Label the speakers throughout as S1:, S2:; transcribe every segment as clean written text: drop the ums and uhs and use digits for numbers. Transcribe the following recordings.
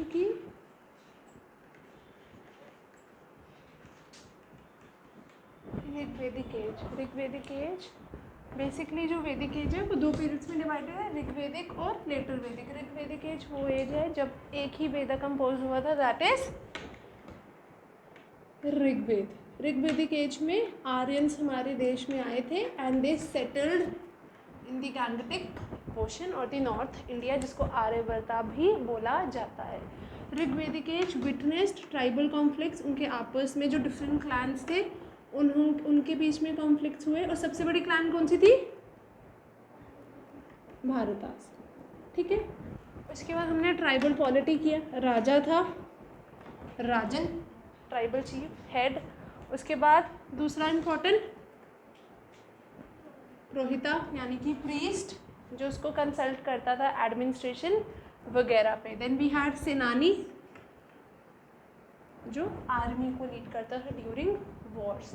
S1: की ऋग्वेदिक एज। ऋग्वेदिक as basically जो वैदिक एज है वो दो पीरियड्स में डिवाइडेड है, ऋग्वेदिक और लेटर वैदिक। ऋग्वेदिक एज वो एज है जब एक ही वेद कंपोज हुआ था, that is Rigveda. Rigvedic age में आर्यंस हमारे देश में आए थे and they settled in the Gangetic ocean और द नॉर्थ इंडिया, जिसको आर्यवर्ता भी बोला जाता है। Rigvedic age witnessed tribal conflicts, उनके आपस में जो डिफरेंट क्लैंस थे उनके बीच में कॉन्फ्लिक्ट्स हुए। और सबसे बड़ी क्लैन कौन सी थी? भारतास। ठीक है, उसके बाद हमने ट्राइबल पॉलिटी किया। राजा था, राजन, ट्राइबल चीफ, हेड। उसके बाद दूसरा इम्पोर्टेंट पुरोहिता यानी कि प्रीस्ट, जो उसको कंसल्ट करता था एडमिनिस्ट्रेशन वगैरह पे। देन वी हैड सेनानी, जो आर्मी को लीड करता था ड्यूरिंग वॉर्स।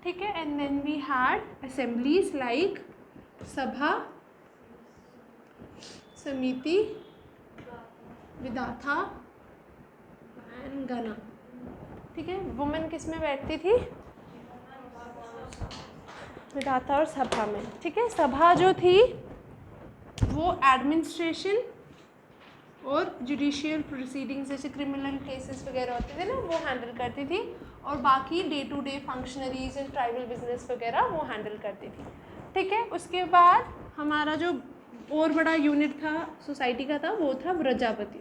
S1: ठीक है, and then we had assemblies like sabha, samiti, विधाता एंड गणा। ठीक है, वुमेन किस में बैठती थी? विधाता और सभा में। ठीक है, सभा जो थी वो एडमिनिस्ट्रेशन और जुडिशियल प्रोसीडिंग्स जैसे क्रिमिनल केसेस वगैरह होते थे ना, वो हैंडल करती थी। और बाकी day to day functionaries and tribal business वगैरह वो हैंडल करती थी। ठीक है, उसके बाद हमारा जो और बड़ा यूनिट था सोसाइटी का था वो था प्रजापति।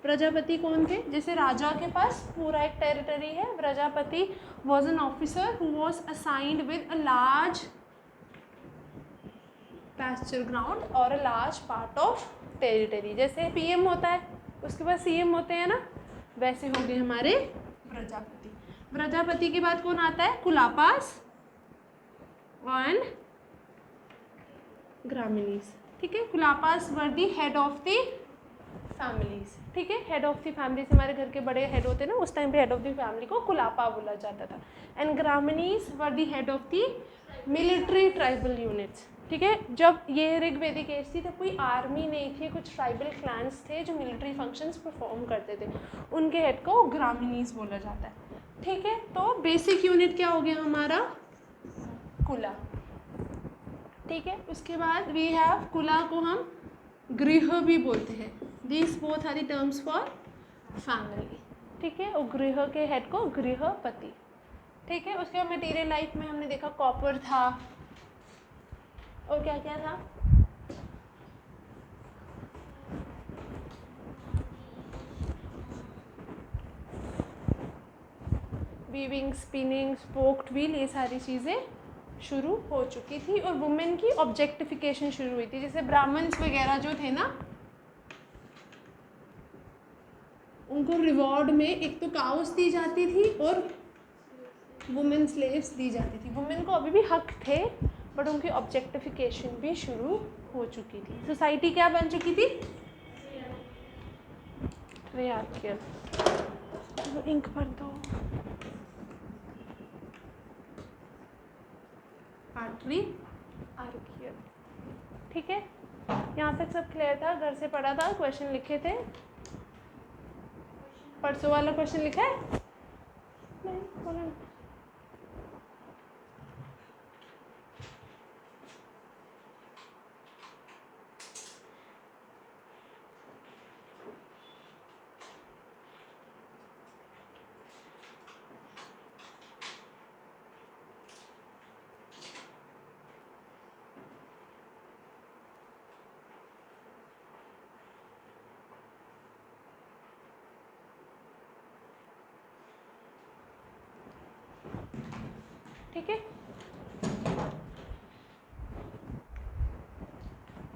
S1: प्रजापति कौन थे? जैसे राजा के पास पूरा एक टेरिटरी है, Prajapati was an officer who was assigned with a large pasture ground और a large part of territory. जैसे पीएम होता है उसके बाद सीएम होते हैं ना, वैसे हो गए हमारे प्रजापति। प्रजापति के बाद कौन आता है? कुलापास एंड ग्रामीणीज। ठीक है, kulapas were the head of the families. ठीक है, हेड ऑफ द फैमिलीज, हमारे घर के बड़े हेड होते हैं ना, उस टाइम पे हेड ऑफ द फैमिली को कुलापा बोला जाता था। And gramanis were the head of the military tribal units. ठीक है, जब ये ऋग्वेदिक एज थी तब कोई आर्मी नहीं थी, कुछ ट्राइबल क्लैंस थे जो मिलिट्री फंक्शंस परफॉर्म करते थे, उनके हेड को ग्रामीणीज बोला जाता है। ठीक है, तो बेसिक यूनिट क्या हो गया हमारा? कुला। ठीक है, उसके बाद वी हैव कुला को हम गृह भी बोलते हैं। This both are the terms for family. ठीक है, और गृह के हेड को गृहपति। ठीक है, उसके बाद मटेरियल लाइफ में हमने देखा कॉपर था और क्या क्या था? वीविंग, स्पिनिंग, स्पोक्ड व्हील, ये सारी चीज़ें शुरू हो चुकी थी। और वुमेन की ऑब्जेक्टिफिकेशन शुरू हुई थी। जैसे ब्राह्मण्स वगैरह जो थे ना, उनको रिवॉर्ड में एक तो काउस दी जाती थी और वुमेन स्लेव्स दी जाती थी। वुमेन को अभी भी हक थे बट उनकी ऑब्जेक्टिफिकेशन भी शुरू हो चुकी थी। सोसाइटी क्या बन चुकी थी? ट्रियार्कियल। तो इंक भर दो। ट्रियार्कियल। ठीक है, यहाँ तक सब क्लियर था? घर से पढ़ा था, क्वेश्चन लिखे थे? परसों वाला क्वेश्चन लिखा है? नहीं, बोलो। ठीक है,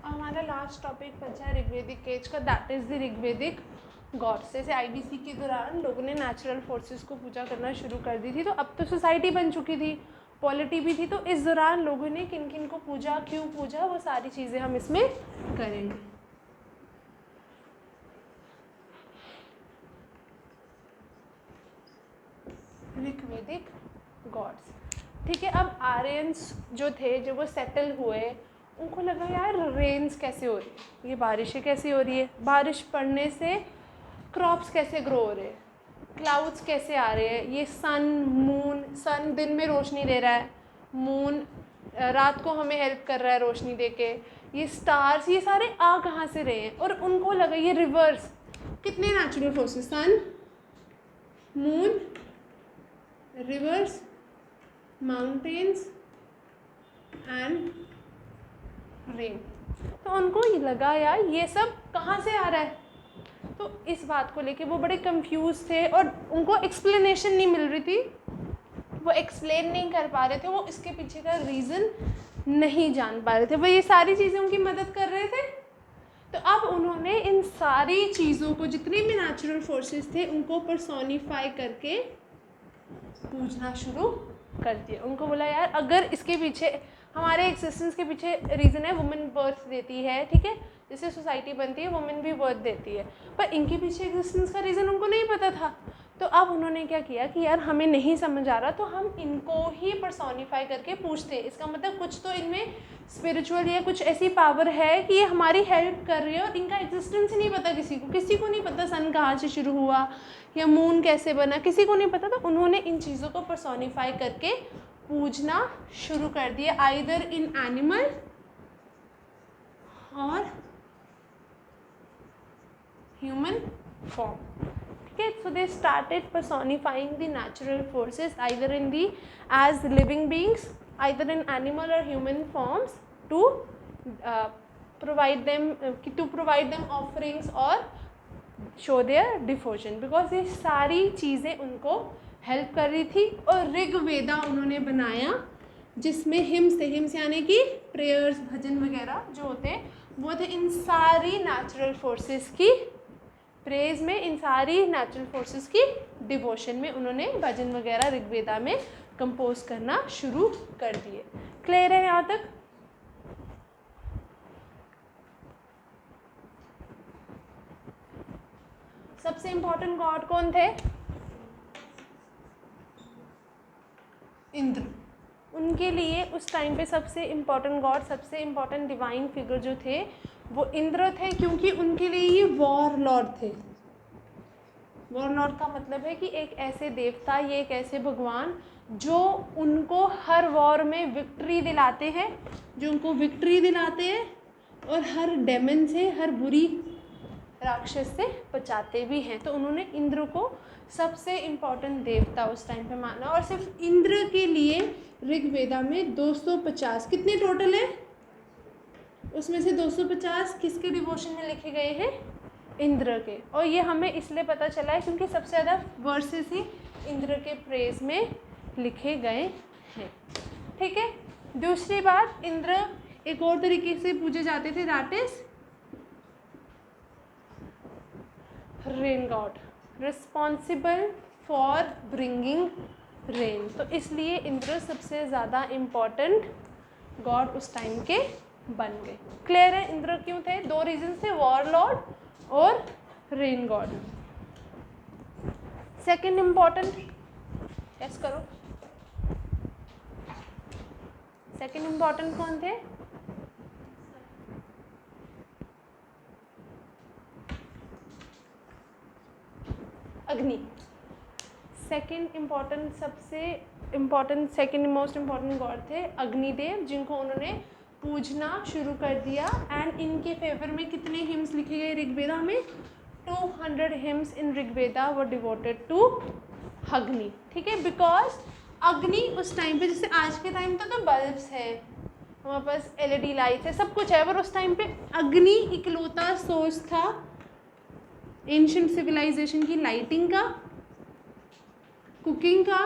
S1: हमारा लास्ट टॉपिक बचा है ऋग्वेदिक एज का, that is the Rigvedic God's. जैसे आईबीसी के दौरान लोगों ने नेचुरल फोर्सेस को पूजा करना शुरू कर दी थी, तो अब तो सोसाइटी बन चुकी थी, पॉलिटी भी थी, तो इस दौरान लोगों ने किन किन को पूजा, क्यों पूजा, वो सारी चीज़ें हम इसमें करेंगे। ऋग्वेदिक गॉड्स। ठीक है, अब आर्यंस जो थे, जो वो सेटल हुए, उनको लगा यार रेन्स कैसे हो रही है, ये बारिशें कैसे हो रही है, बारिश पड़ने से क्रॉप्स कैसे ग्रो हो रहे हैं, क्लाउड्स कैसे आ रहे हैं, ये सन मून, सन दिन में रोशनी दे रहा है, मून रात को हमें हेल्प कर रहा है रोशनी दे के, ये स्टार्स, ये सारे आ कहाँ से रहे हैं। और उनको लगा ये रिवर्स, कितने natural forces, sun, moon, rivers, mountains and rain. तो उनको ये लगा यार ये सब कहाँ से आ रहा है। तो इस बात को लेके वो बड़े कंफ्यूज थे और उनको एक्सप्लेनेशन नहीं मिल रही थी, वो एक्सप्लेन नहीं कर पा रहे थे, वो इसके पीछे का रीज़न नहीं जान पा रहे थे। वो ये सारी चीज़ें उनकी मदद कर रहे थे। तो अब उन्होंने इन सारी चीज़ों को, जितने भी नेचुरल फोर्सेस थे, उनको पर्सोनिफाई करके पूछना शुरू कर दिया। उनको बोला यार अगर इसके पीछे, हमारे एग्जिस्टेंस के पीछे रीज़न है, वुमेन बर्थ देती है, ठीक है, जैसे सोसाइटी बनती है वुमेन भी बर्थ देती है, पर इनके पीछे एग्जिस्टेंस का रीज़न उनको नहीं पता था। तो अब उन्होंने क्या किया कि यार हमें नहीं समझ आ रहा, तो हम इनको ही पर्सोनिफाई करके पूछते हैं। इसका मतलब कुछ तो इनमें स्पिरिचुअल या कुछ ऐसी पावर है कि ये हमारी हेल्प कर रही है, और इनका एग्जिस्टेंस ही नहीं पता किसी को नहीं पता सन कहाँ से शुरू हुआ या मून कैसे बना, किसी को नहीं पता। तो उन्होंने इन चीज़ों को पर्सोनिफाई करके पूछना शुरू कर दिया, आइदर इन एनिमल और ह्यूमन फॉर्म, ठीक है। So they started personifying the natural forces either in the as living beings, either in animal और human forms to provide them offerings और शो देयर डिवोशन, बिकॉज ये सारी चीज़ें उनको help कर रही थी। और ऋग्वेदा उन्होंने बनाया जिसमें हिम्स यानी कि प्रेयर्स, भजन वगैरह जो होते हैं वो थे इन सारी नेचुरल फोर्सेस की प्रेज में, इन सारी नेचुरल फोर्सेस की डिवोशन में उन्होंने भजन वगैरह ऋग्वेदा में कंपोज करना शुरू कर दिए। क्लियर है यहाँ तक? सबसे इम्पोर्टेंट गॉड कौन थे? इंद्र। उनके लिए उस टाइम पे सबसे इम्पोर्टेंट गॉड, सबसे इम्पोर्टेंट डिवाइन फिगर जो थे वो इंद्र थे, क्योंकि उनके लिए ये वॉर लॉर्ड थे। वॉर लॉर्ड का मतलब है कि एक ऐसे देवता, ये एक ऐसे भगवान जो उनको हर वॉर में विक्ट्री दिलाते हैं, और हर डेमन से, हर बुरी राक्षस से बचाते भी हैं। तो उन्होंने इंद्र को सबसे इम्पोर्टेंट देवता उस टाइम पे माना। और सिर्फ इंद्र के लिए ऋग्वेदा में 250, कितने टोटल है उसमें से 250 किसके डिवोशन में लिखे गए हैं? इंद्र के। और ये हमें इसलिए पता चला है क्योंकि सबसे ज़्यादा वर्सेस ही इंद्र के प्रेज में लिखे गए हैं, ठीक है। दूसरी बात, इंद्र एक और तरीके से पूजे जाते थे, that is rain God, responsible for bringing rain. तो इसलिए इंद्र सबसे ज़्यादा इम्पॉर्टेंट गॉड उस टाइम के बन गए। क्लियर है? इंद्र क्यों थे? 2 रीजन थे, वॉर लॉर्ड और rain God. Second important, yes करो, सेकेंड इम्पॉर्टेंट कौन थे? अग्नि। सेकेंड इम्पॉर्टेंट, सबसे important, second most important God थे अग्निदेव, जिनको उन्होंने पूजना शुरू कर दिया। एंड इनके फेवर में कितने हिम्स लिखे गए ऋग्वेदा में? 200 hymns in Rigveda were devoted to Agni, ठीक है। बिकॉज अग्नि उस टाइम पे, जैसे आज के टाइम तो बल्ब्स है, हमारे पास LED लाइट्स है, सब कुछ है, पर उस टाइम पे अग्नि इकलौता सोर्स था एंशिएंट सिविलाइजेशन की लाइटिंग का, कुकिंग का।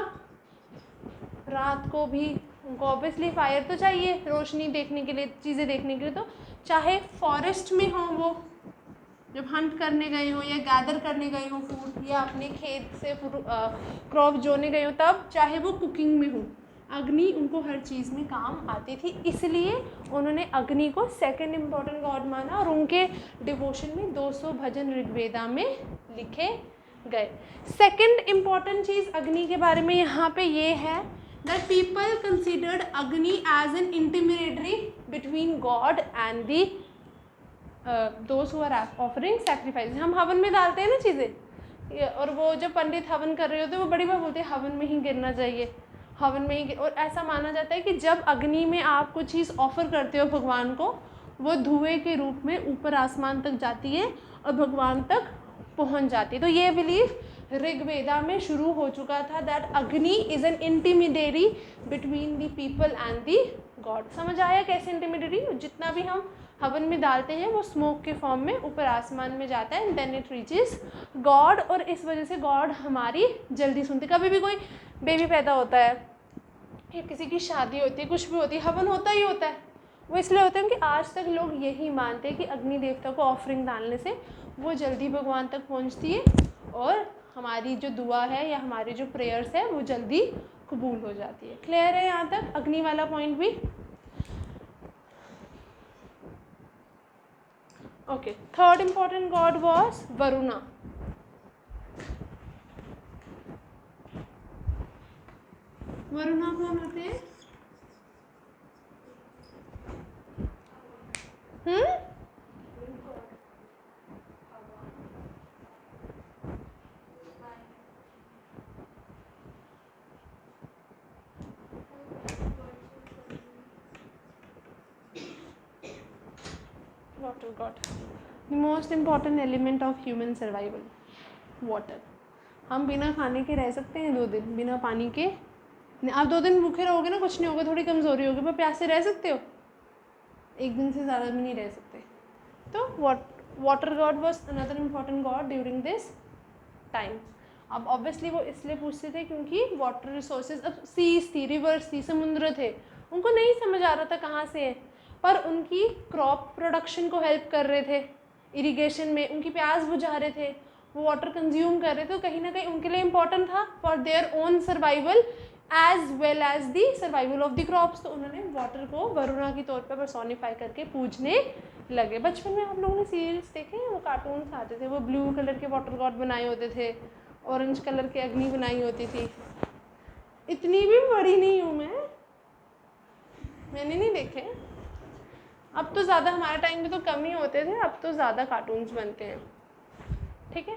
S1: रात को भी उनको ऑब्वियसली फायर तो चाहिए रोशनी देखने के लिए, चीज़ें देखने के लिए। तो चाहे फॉरेस्ट में हो, वो जब हंट करने गए हो या गैदर करने गए हो फूड, या अपने खेत से क्रॉप जोने गए हो, तब चाहे वो कुकिंग में हो, अग्नि उनको हर चीज़ में काम आती थी। इसलिए उन्होंने अग्नि को सेकंड इम्पॉर्टेंट गॉड माना और उनके डिवोशन में 200 भजन ऋग्वेदा में लिखे गए। सेकंड इम्पॉर्टेंट चीज़ अग्नि के बारे में यहाँ पे ये है that people considered Agni as an intermediary between God and the those who are offering sacrifice, हम हवन में डालते हैं ना चीज़ें, और वो जब पंडित हवन कर रहे होते हैं वो बड़ी बार बोलते हैं हवन में ही गिरना चाहिए, हवन में ही और ऐसा माना जाता है कि जब अग्नि में आप कुछ चीज़ ऑफर करते हो भगवान को, वो धुएं के रूप में ऊपर आसमान तक जाती है और भगवान तक पहुंच जाती है। तो ये बिलीफ ऋग्वेदा में शुरू हो चुका था, that Agni is an intermediary between the people and the god. समझ आया कैसे इंटीमीडिएरी? जितना भी हम हवन में डालते हैं वो स्मोक के फॉर्म में ऊपर आसमान में जाता है and then it reaches God, और इस वजह से गॉड हमारी जल्दी सुनते। कभी भी कोई बेबी पैदा होता है या किसी की शादी होती है, कुछ भी होती है, हवन होता ही होता है। वो इसलिए होता है कि आज तक लोग यही मानते हैं कि अग्नि देवता को ऑफरिंग डालने से वो जल्दी भगवान तक पहुंचती है और हमारी जो दुआ है या हमारी जो प्रेयर्स है वो जल्दी कबूल हो जाती है। क्लियर है यहाँ तक अग्नि वाला पॉइंट भी? Okay, third important god was Varuna. Varuna कौन होते हैं? Water God, the most important element of human survival, water. हम बिना खाने के रह सकते हैं 2 दिन, बिना पानी के आप 2 दिन भूखे रहोगे ना, कुछ नहीं होगा, थोड़ी कमज़ोरी होगी, पर प्यासे रह सकते हो? 1 दिन से ज़्यादा भी नहीं रह सकते। तो water God was another important God during this time. अब ऑब्वियसली वो इसलिए पूछते थे क्योंकि वाटर रिसोर्सेज, अब सीज थी, रिवर्स थी, समुद्र थे, उनको नहीं समझ आ रहा था कहाँ से है, पर उनकी क्रॉप प्रोडक्शन को हेल्प कर रहे थे, इरिगेशन में उनकी प्यास बुझा रहे थे, वो वाटर कंज्यूम कर रहे थे, तो कहीं ना कहीं उनके लिए इम्पॉर्टेंट था for their own survival as well as the survival of the crops. तो उन्होंने वाटर को वरुणा के तौर पर पर्सोनिफाई करके पूजने लगे। बचपन में आप लोगों ने सीरियल्स देखे हैं, वो कार्टून्स आते थे, वो ब्लू कलर के वाटर गॉड बनाए होते थे, ऑरेंज कलर की अग्नि बनाई होती थी। इतनी भी बड़ी नहीं हूँ मैंने नहीं देखे। अब तो ज़्यादा, हमारे टाइम में तो कम ही होते थे, अब तो ज़्यादा कार्टून्स बनते हैं। ठीक है,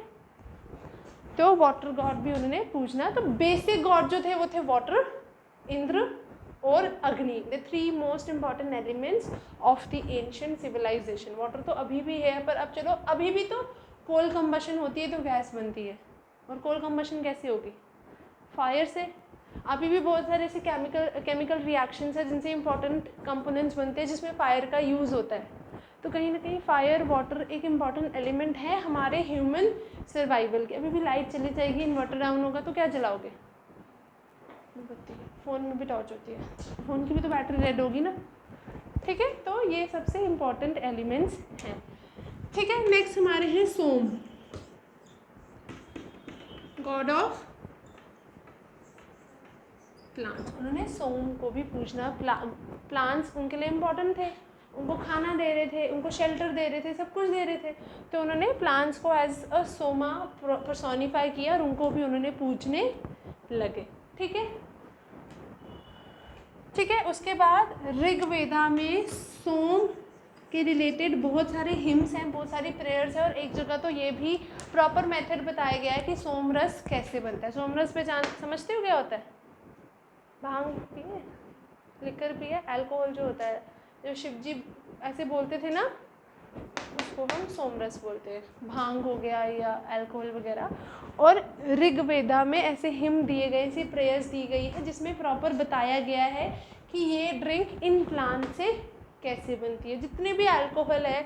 S1: तो वाटर गॉड भी उन्होंने पूछना। तो बेसिक गॉड जो थे वो थे वाटर, इंद्र और Agni, the 3 most important elements of the ancient civilisation. Water तो अभी भी है, पर अब चलो, अभी भी तो कोल कंबशन होती है तो गैस बनती है, और कोल कंबशन कैसे होगी? फायर से। अभी भी बहुत सारे ऐसे केमिकल रिएक्शंस हैं जिनसे इंपॉर्टेंट कंपोनेंट्स बनते हैं जिसमें फायर का यूज़ होता है। तो कहीं ना कहीं फायर, वाटर एक इम्पॉर्टेंट एलिमेंट है हमारे ह्यूमन सर्वाइवल के। अभी भी लाइट चली जाएगी, इन्वर्टर डाउन होगा तो क्या जलाओगे? बत्ती। फ़ोन में भी टॉर्च होती है, फ़ोन की भी तो बैटरी डेड होगी ना। ठीक है, तो ये सबसे इम्पॉर्टेंट एलिमेंट्स हैं। ठीक है, नेक्स्ट हमारे हैं सोम, गॉड ऑफ प्लांट्स। उन्होंने सोम को भी पूछना। प्लांट्स उनके लिए इम्पॉर्टेंट थे, उनको खाना दे रहे थे, उनको शेल्टर दे रहे थे, सब कुछ दे रहे थे, तो उन्होंने प्लांट्स को एज अ सोमा पर्सोनिफाई किया और उनको भी उन्होंने पूजने लगे। ठीक है, ठीक है। उसके बाद ऋग्वेदा में सोम के रिलेटेड बहुत सारे हिम्स हैं, बहुत सारी प्रेयर्स हैं, और एक जगह तो ये भी प्रॉपर मेथड बताया गया है कि सोम रस कैसे बनता है। सोम रस पहचान समझते हो क्या होता है? भांग पिए, लिकर पिए, अल्कोहल जो होता है, जो शिवजी ऐसे बोलते थे ना, उसको हम सोमरस बोलते हैं। भांग हो गया या अल्कोहल वगैरह। और ऋग्वेदा में ऐसे हिम दिए गए, ऐसी प्रेयर्स दी गई है जिसमें प्रॉपर बताया गया है कि ये ड्रिंक इन प्लांट से कैसे बनती है। जितने भी अल्कोहल है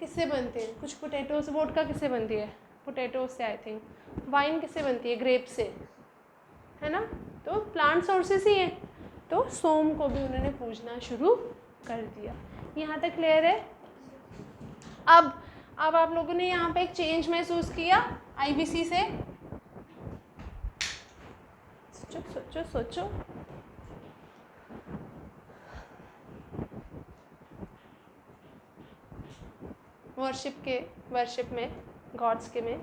S1: किससे बनते हैं? कुछ पोटैटो से। वोडका किससे बनती है? पोटैटो से आई थिंक। वाइन किससे बनती है? ग्रेप से, है ना। तो प्लांट सोर्सेस ही हैं। तो सोम को भी उन्होंने पूजना शुरू कर दिया। यहाँ तक क्लियर है? अब आप लोगों ने यहाँ पे एक चेंज महसूस किया आईबीसी से? सोचो सोचो सोचो। वर्शिप में गॉड्स के में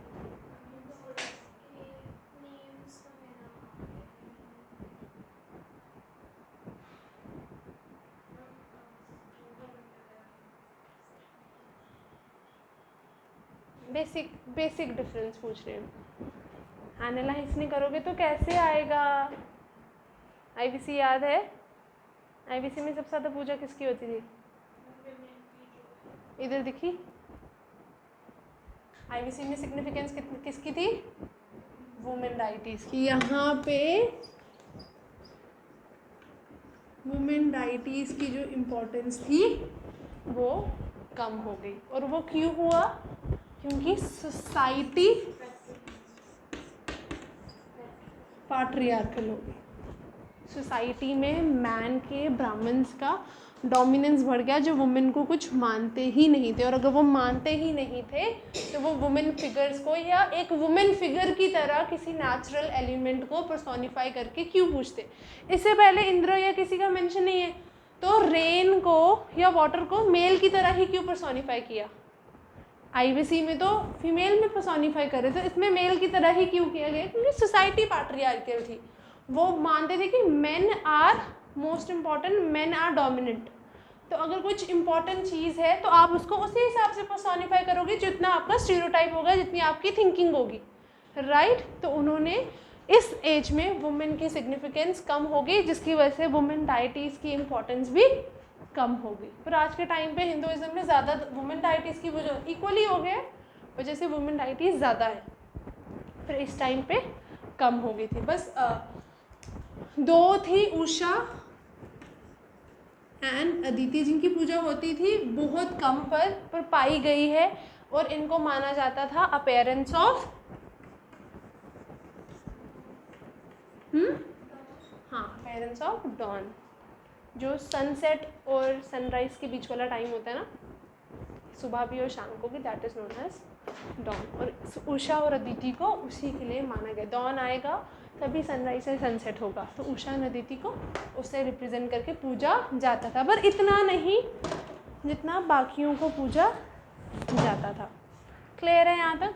S1: बेसिक डिफरेंस पूछ रही हूँ, एनालाइज नहीं करोगे तो कैसे आएगा। आईबीसी याद है? आईबीसी में सबसे ज़्यादा पूजा किसकी होती थी? इधर दिखी? आईबीसी में सिग्निफिकेंस किसकी थी? वुमेन राइट्स की। यहाँ पे वुमेन राइट्स की जो इम्पोर्टेंस थी वो कम हो गई। और वो क्यों हुआ? क्योंकि सोसाइटी पैट्रियार्कल हो गई। सोसाइटी में मैन के, ब्राह्मण्स का डोमिनेंस बढ़ गया, जो वुमेन को कुछ मानते ही नहीं थे। और अगर वो मानते ही नहीं थे तो वो वुमेन फिगर्स को या एक वुमेन फिगर की तरह किसी नेचुरल एलिमेंट को पर्सोनिफाई करके क्यों पूछते। इससे पहले इंद्र या किसी का मेंशन नहीं है, तो रेन को या वाटर को मेल की तरह ही क्यों पर्सोनिफाई किया। आईबीसी में तो फीमेल में पर्सोनिफाई कर रहे थे, इसमें मेल की तरह ही क्यों किया गया? क्योंकि सोसाइटी पैट्रियार्कल थी। वो मानते थे कि men are most important, men are dominant. तो अगर कुछ इम्पॉर्टेंट चीज़ है तो आप उसको उसी हिसाब से पर्सोनिफाई करोगे जितना आपका स्टीरियोटाइप होगा, जितनी आपकी थिंकिंग होगी, राइट। तो उन्होंने इस एज में वुमेन की सिग्निफिकेंस कम हो गई, जिसकी वजह से वुमेन डाइटीज़ की इम्पोर्टेंस भी कम हो गई। पर आज के टाइम पे हिंदुइज्म में ज़्यादा वुमेन डाइटीज़ की वजह इक्वली हो गए, वजह से वुमेन डाइटीज़ ज़्यादा है। फिर इस टाइम पे कम हो गई थी। बस दो थी, उषा एंड अदिति, जिनकी पूजा होती थी बहुत कम पर पाई गई है। और इनको माना जाता था appearance of appearance of dawn. जो सनसेट और सनराइज के बीच वाला टाइम होता है ना, सुबह भी और शाम को भी, that is known as dawn. और उषा और अदिति को उसी के लिए माना गया। डॉन आएगा तभी सनराइज से सनसेट होगा, तो उषा और अदिति को उससे रिप्रेजेंट करके पूजा जाता था, पर इतना नहीं जितना बाकियों को पूजा जाता था। क्लियर है यहाँ तक?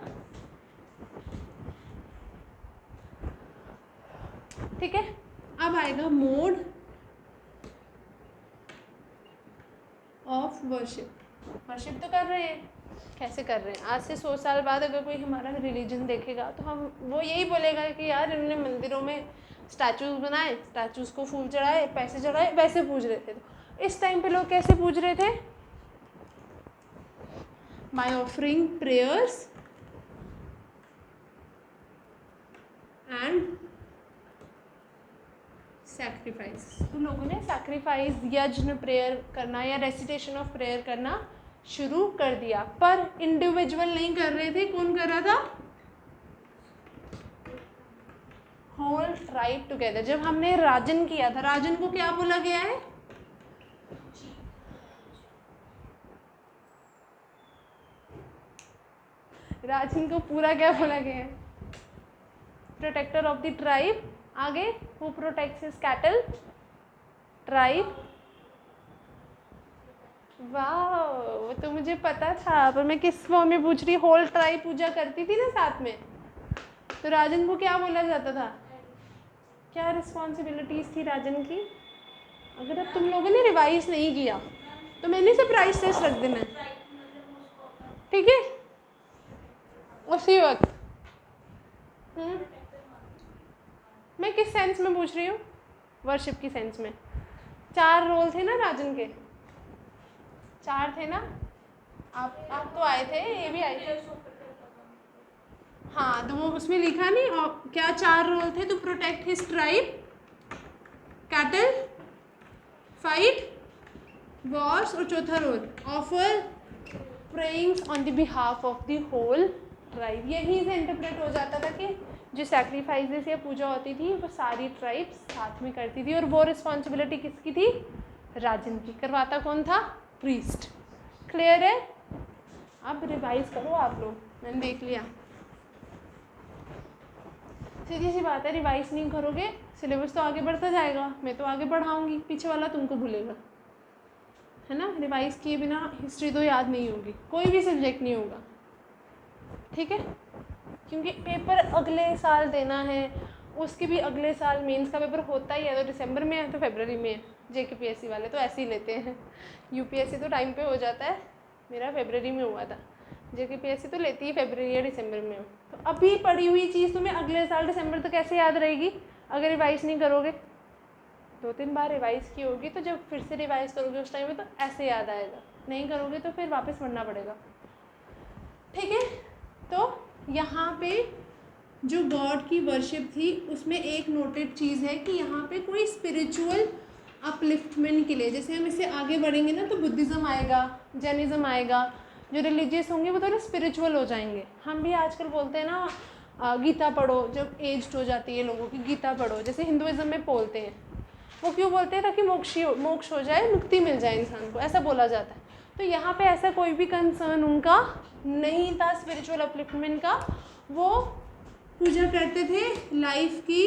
S1: ठीक है। अब आएगा मोड ऑफ वर्शिप। वर्शिप तो कर रहे हैं, कैसे कर रहे हैं? आज से 100 साल बाद अगर कोई हमारा रिलीजन देखेगा तो हम वो यही बोलेगा कि यार इन्होंने मंदिरों में स्टैचूज बनाए, स्टैचूज को फूल चढ़ाए, पैसे चढ़ाए, वैसे पूज रहे थे। तो इस टाइम पे लोग कैसे पूज रहे थे? By offering prayers and sacrifice. तो लोगों ने सैक्रिफाइस, यज्ञ, प्रेयर करना या रेसिटेशन ऑफ प्रेयर करना शुरू कर दिया, पर इंडिविजुअल नहीं कर रहे थे। कौन कर रहा था? Whole tribe together. जब हमने राजन किया था, राजन को क्या बोला गया है? राजन को पूरा क्या बोला गया है? Protector of the tribe. आगे, who protects his cattle? Tribe. वाह, वो तो मुझे पता था, पर मैं किस फॉर्म में पूछ रही। होल ट्राइब पूजा करती थी ना साथ में, तो राजन को क्या बोला जाता था? क्या रिस्पॉन्सिबिलिटीज थी राजन की? अगर अब तुम लोगों ने रिवाइज नहीं किया तो मैंने सरप्राइज टेस्ट रख देना है, ठीक है? उसी वक्त मैं किस सेंस में पूछ रही हूँ? वर्शिप की सेंस में। 4 रोल थे ना राजन के, 4 थे ना? आप तो आए थे, ये भी आए थे। हाँ, तो वो उसमें लिखा नहीं और क्या 4 रोल थे? To protect his tribe, cattle, fight, wars, और चौथा role offer prayings on the behalf of the whole tribe. यहीं से इंटरप्रेट हो जाता था कि जो सैक्रिफाइसेस या पूजा होती थी वो सारी ट्राइब्स साथ में करती थी, और वो रिस्पॉन्सिबिलिटी किसकी थी? राजन की। करवाता कौन था? प्रीस्ट। क्लियर है? अब रिवाइज करो आप लोग, मैंने देख लिया। सीधी सी बात है, रिवाइज नहीं करोगे सिलेबस तो आगे बढ़ता जाएगा, मैं तो आगे बढ़ाऊंगी, पीछे वाला तुमको भूलेगा, है ना? रिवाइज किए बिना हिस्ट्री तो याद नहीं होगी, कोई भी सब्जेक्ट नहीं होगा, ठीक है? क्योंकि पेपर अगले साल देना है, उसके भी अगले साल मेंस का पेपर होता ही है, तो दिसंबर में है तो फरवरी में है। JKPSC वाले तो ऐसे ही लेते हैं, UPSC तो टाइम पे हो जाता है, मेरा फरवरी में हुआ था, JKPSC तो लेती है फरवरी या दिसंबर में। तो अभी पढ़ी हुई चीज़ तुम्हें अगले साल दिसंबर तक कैसे याद रहेगी अगर रिवाइज नहीं करोगे? 2-3 बार रिवाइज की होगी, तो जब फिर से रिवाइज करोगे उस टाइम में तो ऐसे याद आएगा, नहीं करोगे तो फिर वापस पढ़ना पड़ेगा। ठीक है, तो यहाँ पे जो गॉड की वर्शिप थी उसमें एक नोटेड चीज़ है कि यहाँ पे कोई स्पिरिचुअल अपलिफ्टमेंट के लिए, जैसे हम इससे आगे बढ़ेंगे ना तो बुद्धिज़्म आएगा, जैनिज़्म आएगा, जो रिलीजियस होंगे वो थोड़े स्पिरिचुअल हो जाएंगे। हम भी आजकल बोलते हैं ना गीता पढ़ो, जब एज्ड हो जाती है लोगों की, गीता पढ़ो, जैसे हिंदुइज्म में बोलते हैं। वो क्यों बोलते हैं? ताकि मोक्ष हो जाए, मुक्ति मिल जाए इंसान को, ऐसा बोला जाता है। तो यहाँ पे ऐसा कोई भी कंसर्न उनका नहीं था स्पिरिचुअल अपलिफ्टमेंट का। वो पूजा करते थे लाइफ की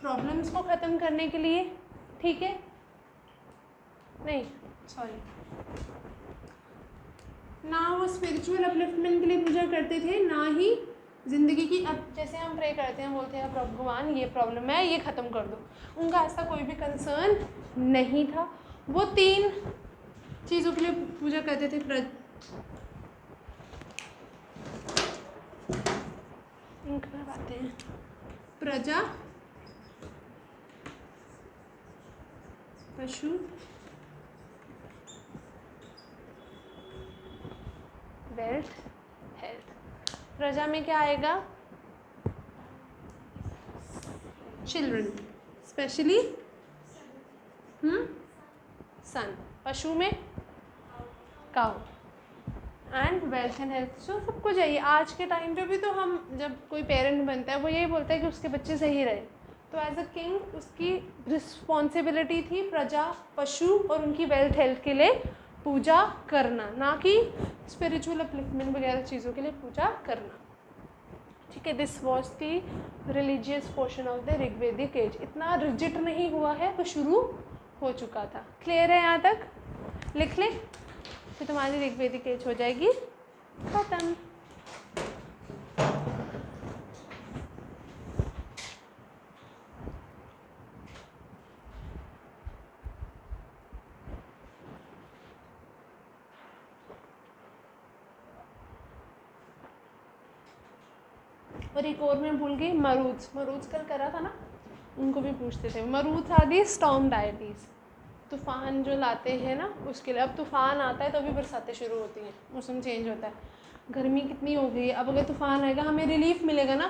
S1: प्रॉब्लम्स को ख़त्म करने के लिए। ठीक है, नहीं सॉरी, ना वो स्पिरिचुअल अपलिफ्टमेंट के लिए पूजा करते थे, ना ही ज़िंदगी की, अब जैसे हम प्रे करते हैं, बोलते हैं भगवान ये प्रॉब्लम है, ये ख़त्म कर दो, उनका ऐसा कोई भी कंसर्न नहीं था। वो 3 चीज़ों के लिए पूजा करते थे। बातें हैं, प्रजा, पशु, वेल्थ, हेल्थ। प्रजा में क्या आएगा? चिल्ड्रन, स्पेशली सन। पशु में cow. And wealth and health, जो सबको चाहिए। आज के टाइम पे भी तो हम, जब कोई पेरेंट बनता है वो यही बोलता है कि उसके बच्चे सही रहे। तो एज अ किंग उसकी रिस्पॉन्सिबिलिटी थी प्रजा, पशु और उनकी वेल्थ हेल्थ के लिए पूजा करना, ना कि स्पिरिचुअल अपलिफ्टमेंट वगैरह चीज़ों के लिए पूजा करना। ठीक है, this was the religious portion of the Rigvedic age. इतना रिजिड नहीं हुआ है, तो शुरू हो चुका था। क्लियर है यहाँ तक? लिख ले, तो तुम्हारी ऋग्वेदिक एज हो जाएगी खत्म। और एक और मैं भूल गई, मरूद्स कल करा था ना, उनको भी पूछते थे। मरूद्स आदि स्टॉर्म डायटीज़, तूफ़ान जो लाते हैं ना उसके लिए। अब तूफ़ान आता है तो अभी बरसातें शुरू होती हैं, मौसम चेंज होता है, गर्मी कितनी हो गई है। अब अगर तूफ़ान आएगा हमें रिलीफ मिलेगा ना,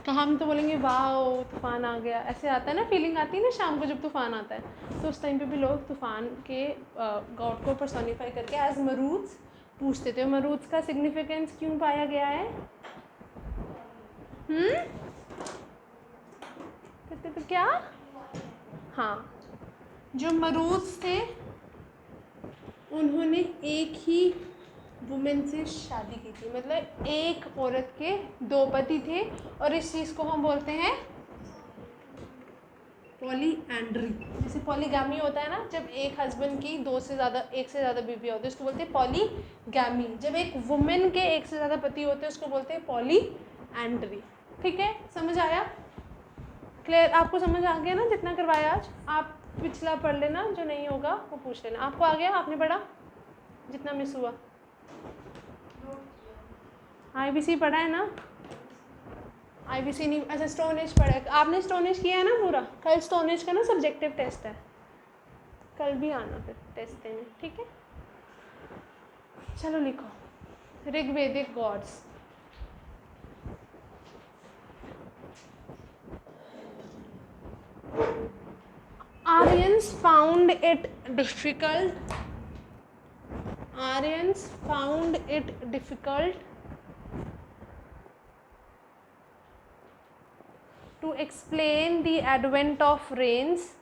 S1: तो हम तो बोलेंगे वाह तूफ़ान आ गया, ऐसे आता है ना, फीलिंग आती है ना शाम को जब तूफ़ान आता है। तो उस टाइम पे भी लोग तूफ़ान के गॉड को पर्सोनीफाई करके एज मरूद्स पूछते थे। मरूद्स का सिग्निफिकेंस क्यों पाया गया है? तो क्या, हाँ, जो मरूद्स थे उन्होंने एक ही वुमेन से शादी की थी, मतलब एक औरत के 2 पति थे। और इस चीज़ को हम बोलते हैं पॉलीएंड्री। जैसे पॉलीगैमी होता है ना, जब एक हस्बैंड की 1 से ज़्यादा बीवियाँ होती है उसको बोलते हैं पॉलीगैमी। जब एक वुमेन के 1 से ज़्यादा पति होते हैं उसको बोलते हैं पॉलीएंड्री। ठीक है, समझ आया? क्लियर? आपको समझ आ गया ना जितना करवाया आज? आप पिछला पढ़ लेना, जो नहीं होगा वो पूछ लेना। आपको आ गया? आपने पढ़ा जितना मिस हुआ? IBC पढ़ा है ना? IBC नहीं, अच्छा स्टोन एज पढ़ा है आपने? स्टोन एज किया है ना पूरा? कल स्टोन एज का ना सब्जेक्टिव टेस्ट है, कल भी आना फिर टेस्ट देने। ठीक है, चलो लिखो ऋग्वेदिक God's. Aryans found it difficult to explain the advent of rains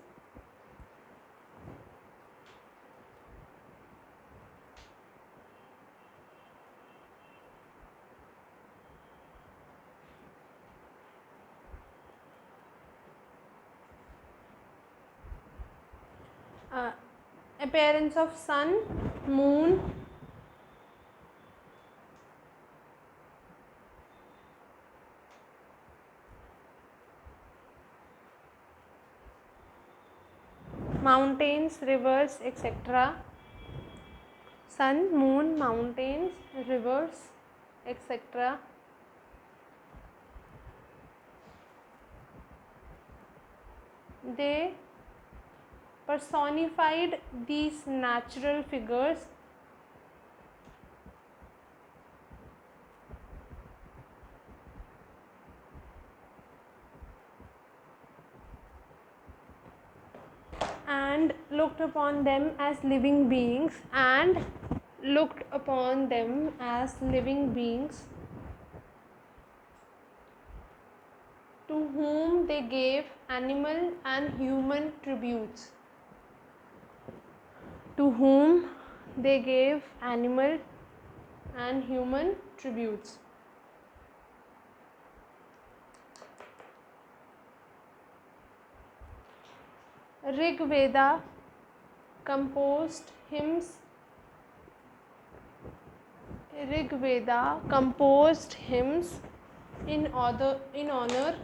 S1: appearance of sun, moon, mountains, rivers, etc. sun, moon, mountains, rivers, etc. They personified these natural figures and looked upon them as living beings to whom they gave animal and human tributes. To whom they gave animal and human tributes. Rig Veda composed hymns in honor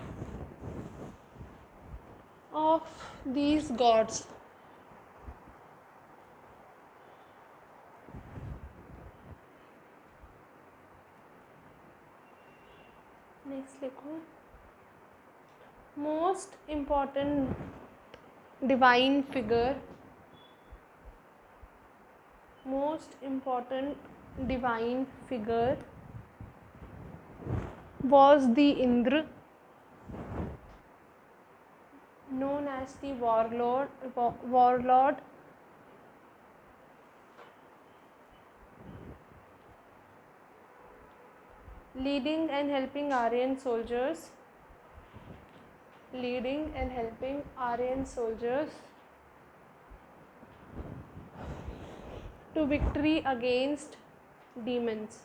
S1: of these gods. Next लिखो. Most important divine figure was the Indra, known as the warlord leading and helping Aryan soldiers to victory against demons.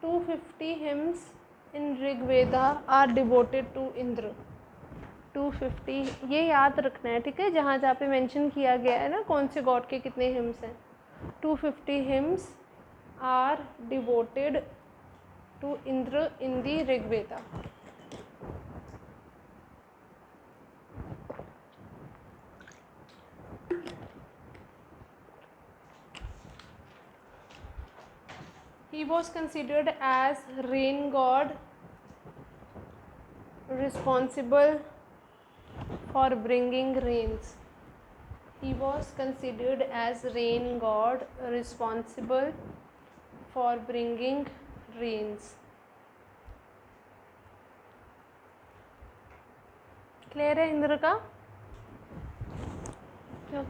S1: Two 50 hymns in Rig Veda are devoted to Indra. 250 ये याद रखना है, ठीक है, जहाँ जहाँ पे मेंशन किया गया है ना कौन से गॉड के कितने हिम्स हैं. 250 hymns are devoted to Indra in the Rig Veda. He was considered as rain god, responsible for bringing rains. He was considered as rain god, responsible for bringing rains. Clear है इंद्र का?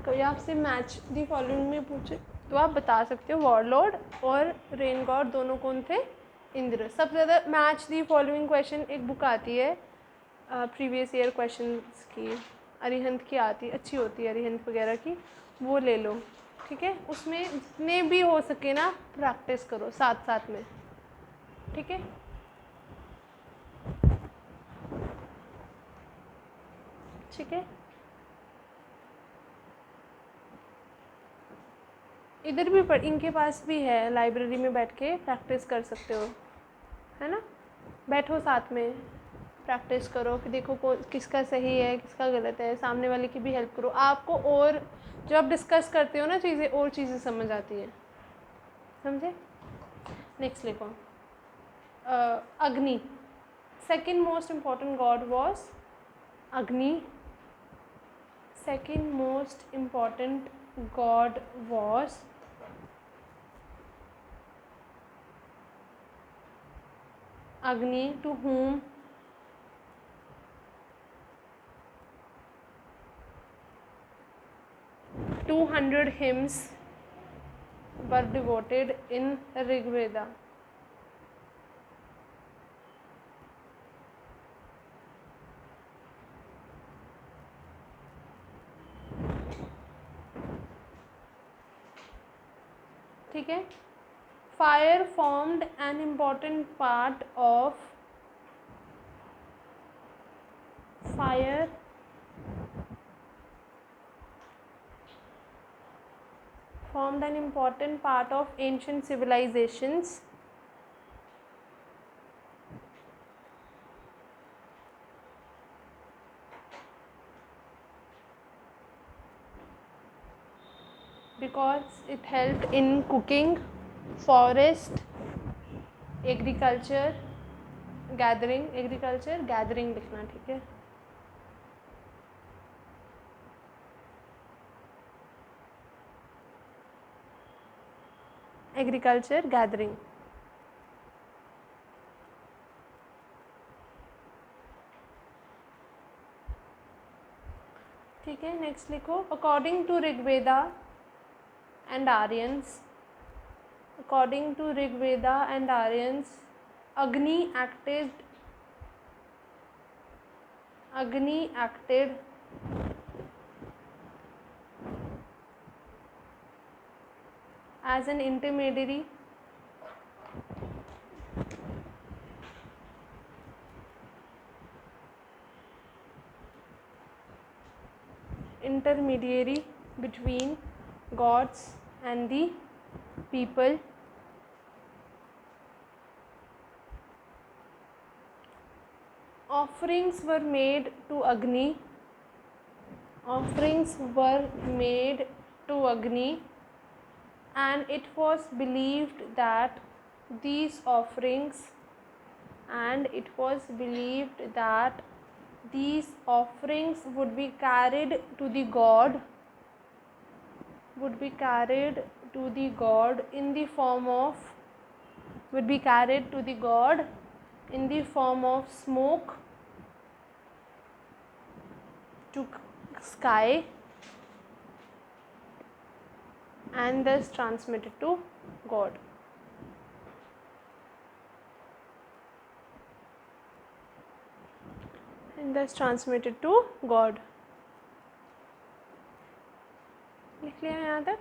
S1: कोई आपसे match the following में पूछे तो आप बता सकते हो वॉरलॉर्ड और रेन गॉड दोनों कौन थे? इंद्र. सबसे ज़्यादा मैच दी फॉलोइंग क्वेश्चन एक बुक आती है प्रीवियस ईयर क्वेश्चंस की, अरिहंत की आती, अच्छी होती है अरिहंत वगैरह की, वो ले लो, ठीक है. उसमें जितने भी हो सके ना प्रैक्टिस करो साथ साथ में, ठीक है. ठीक है. इधर भी इनके पास भी है, लाइब्रेरी में बैठ के प्रैक्टिस कर सकते हो, है ना. बैठो साथ में प्रैक्टिस करो कि देखो किसका सही है किसका गलत है, सामने वाले की भी हेल्प करो. आपको और जब आप डिस्कस करते हो ना चीज़ें और चीज़ें समझ आती हैं, समझे. नेक्स्ट लिखो. Agni. Second most important god was Agni. Second most important god was Agni, to whom 200 hymns were devoted in Rig Veda. ठीक है. Fire formed an important part of ancient civilizations because it helped in cooking, forest, agriculture, gathering, agriculture gathering लिखना, ठीक है. Agriculture gathering. ठीक है, next लिखो. According to Rigveda and Aryans, according to Rigveda and Aryans, Agni acted as an intermediary between gods and the people. Offerings were made to Agni. Offerings were made to Agni, and it was believed that these offerings would be carried to the god, in the form of smoke to sky, and thus transmitted to God. लिख लिया यहाँ तक.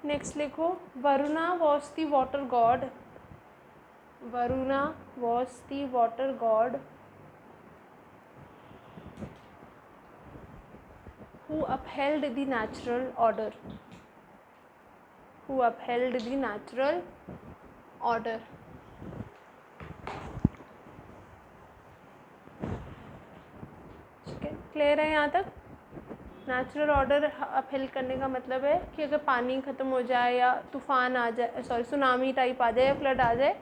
S1: Next लिखो. Varuna was the water god. Who upheld the natural order. ठीक है, clear है यहाँ तक. नेचुरल ऑर्डर अपहेल्ड करने का मतलब है कि अगर पानी ख़त्म हो जाए या तूफ़ान आ जाए, सुनामी टाइप आ जाए या फ्लड आ जाए,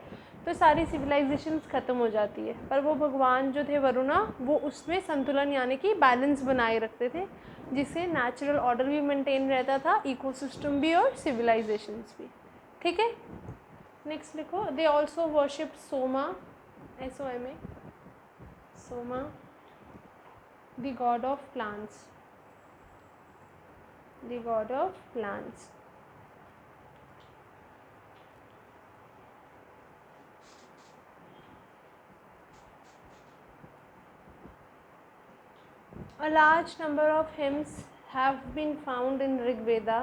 S1: तो सारी सिविलाइजेशंस ख़त्म हो जाती है. पर वो भगवान जो थे वरुणा, वो उसमें संतुलन यानी कि बैलेंस बनाए रखते थे, जिससे नेचुरल ऑर्डर भी मेंटेन रहता था, इकोसिस्टम भी और सिविलाइजेशंस भी. ठीक है, नेक्स्ट लिखो. They also worship Soma, SOMA, Soma, the God of plants. A large number of hymns have been found in Rig Veda.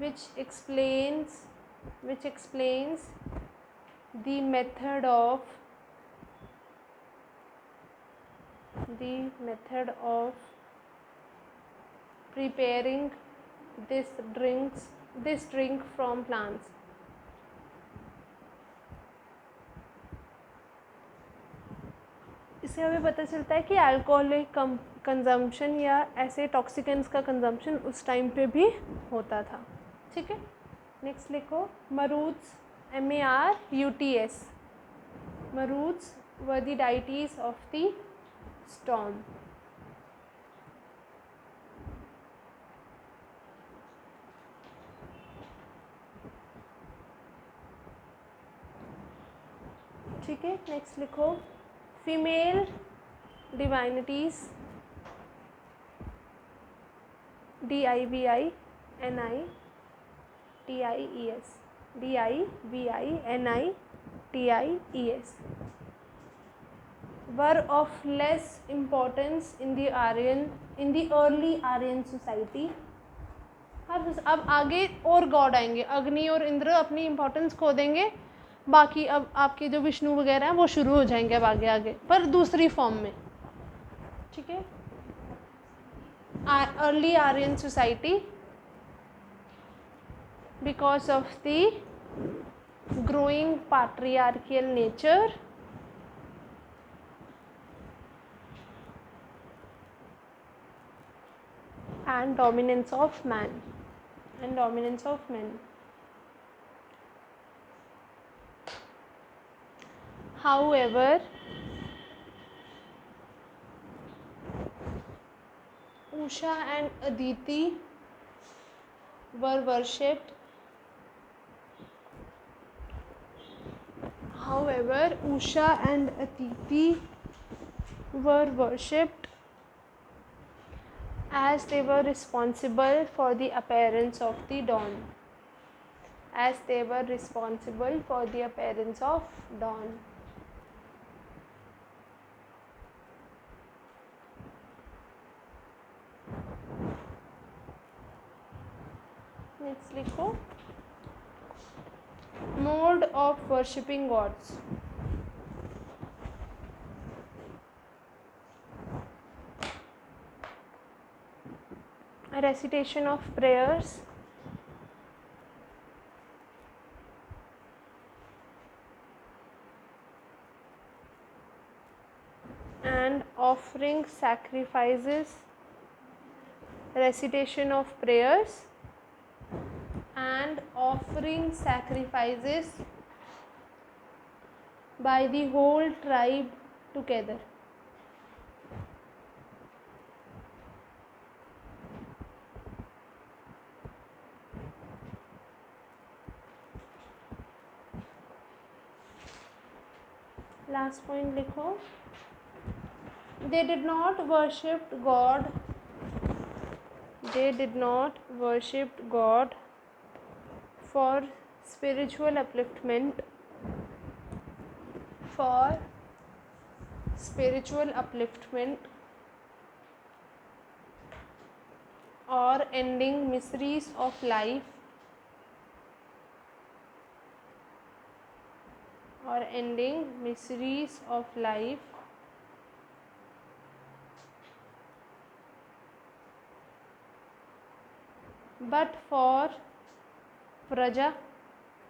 S1: Which explains the method of preparing this drink from plants. इससे हमें पता चलता है कि अल्कोहलिक कंजम्पशन या ऐसे toxicants का consumption उस टाइम पे भी होता था. ठीक है, नेक्स्ट लिखो. Maruts, MARUTS, Maruts were the deities of the storm. ठीक है, नेक्स्ट लिखो. Female divinities, DIVINITIES, were of less importance in the early Aryan society. अब आगे और गॉड आएंगे, अग्नि और इंद्र अपनी इम्पोर्टेंस खो देंगे, बाकी अब आपके जो विष्णु वगैरह हैं वो शुरू हो जाएंगे अब आगे, पर दूसरी फॉर्म में. ठीक है, early Aryan society because of the growing patriarchal nature and dominance of man. However, Usha and Aditi were worshipped. However, Usha and Aditi were worshipped as they were responsible for the appearance of the dawn. As they were responsible for the appearance of dawn. Next लिखो mode of worshipping gods. A recitation of prayers, and offering sacrifices. Recitation of prayers and offering sacrifices by the whole tribe together. Last point लिखो. They did not worship God. They did not worship God for spiritual upliftment. For spiritual upliftment or ending miseries of life. Or ending miseries of life. But for प्रजा,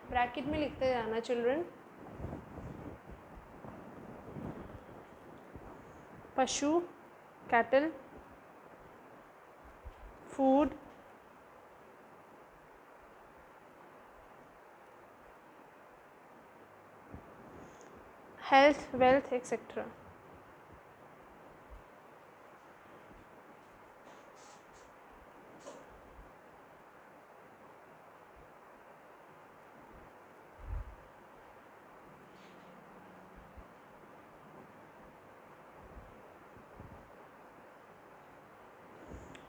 S1: bracket में लिखते जाना children, पशु cattle, food, health, wealth, etc.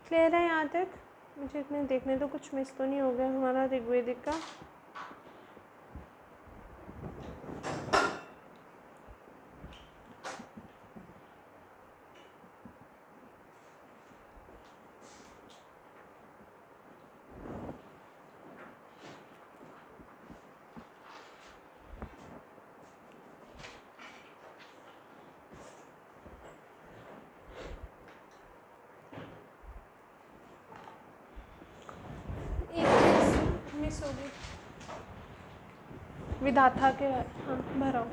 S1: Clear है यहाँ तक? मुझे इतने देखने तो कुछ मिस तो नहीं हो गया हमारा ऋग्वेदिक का. मिस होगी विधाता के. हाँ भराओ.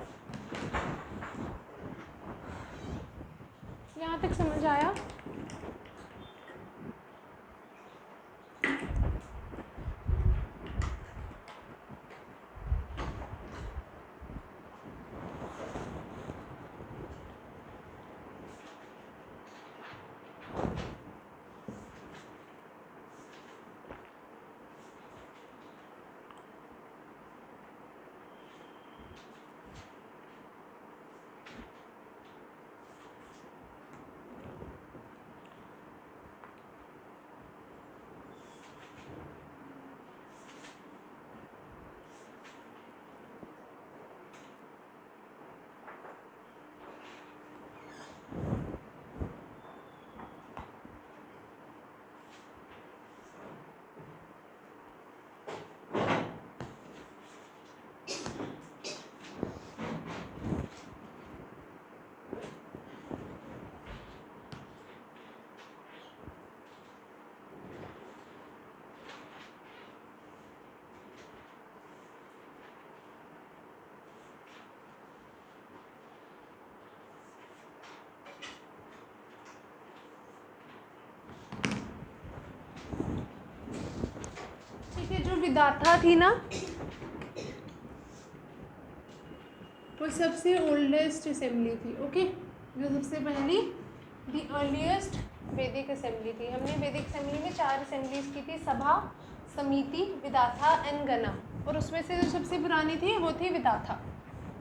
S1: यहाँ तक समझ आया? विदाथा थी ना, वो सबसे ओल्डेस्ट असेंबली थी। ओके, जो सबसे पहली द अर्लीस्ट वैदिक असेंबली थी। हमने वैदिक असेंबली में 4 असेंबलीज की थी, सभा, समिति, विदाथा एंड गणा, और उसमें से जो सबसे पुरानी थी वो थी विदाथा।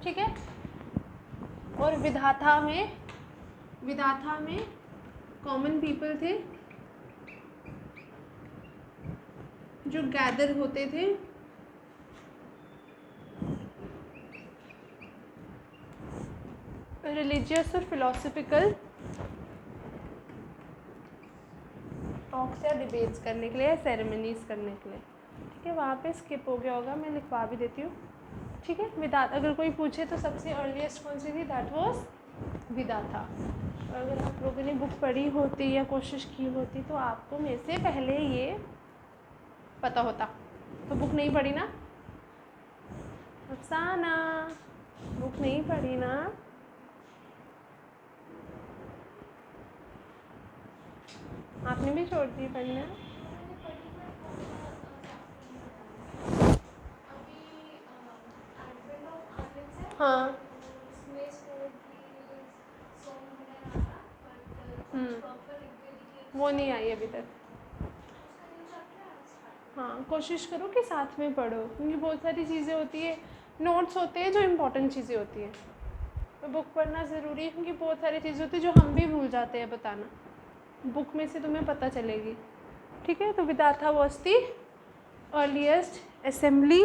S1: ठीक है, और विदाथा में कॉमन पीपल थे जो गैदर होते थे रिलीजियस और फिलोसफिकल टॉक्स या डिबेट्स करने के लिए या सेरेमनीज करने के लिए। ठीक है, वहाँ पे स्किप हो गया होगा, मैं लिखवा भी देती हूँ। ठीक है, विदाथा, अगर कोई पूछे तो सबसे अर्लीस्ट कौन सी थी, दैट वाज विदाथा। अगर आप लोगों ने बुक पढ़ी होती या कोशिश की होती तो आपको मेरे से पहले ये पता होता। तो बुक नहीं पढ़ी ना अफसाना, बुक नहीं पढ़ी ना, आपने भी छोड़ दी पढ़ना। हाँ, वो नहीं आई अभी तक। हाँ, कोशिश करो कि साथ में पढ़ो, क्योंकि बहुत सारी चीज़ें होती है, नोट्स होते हैं जो इम्पोर्टेंट चीज़ें होती हैं, तो बुक पढ़ना ज़रूरी है, क्योंकि बहुत सारी चीज़ें होती है जो हम भी भूल जाते हैं बताना, बुक में से तुम्हें पता चलेगी। ठीक है, तो Vidatha was the earliest assembly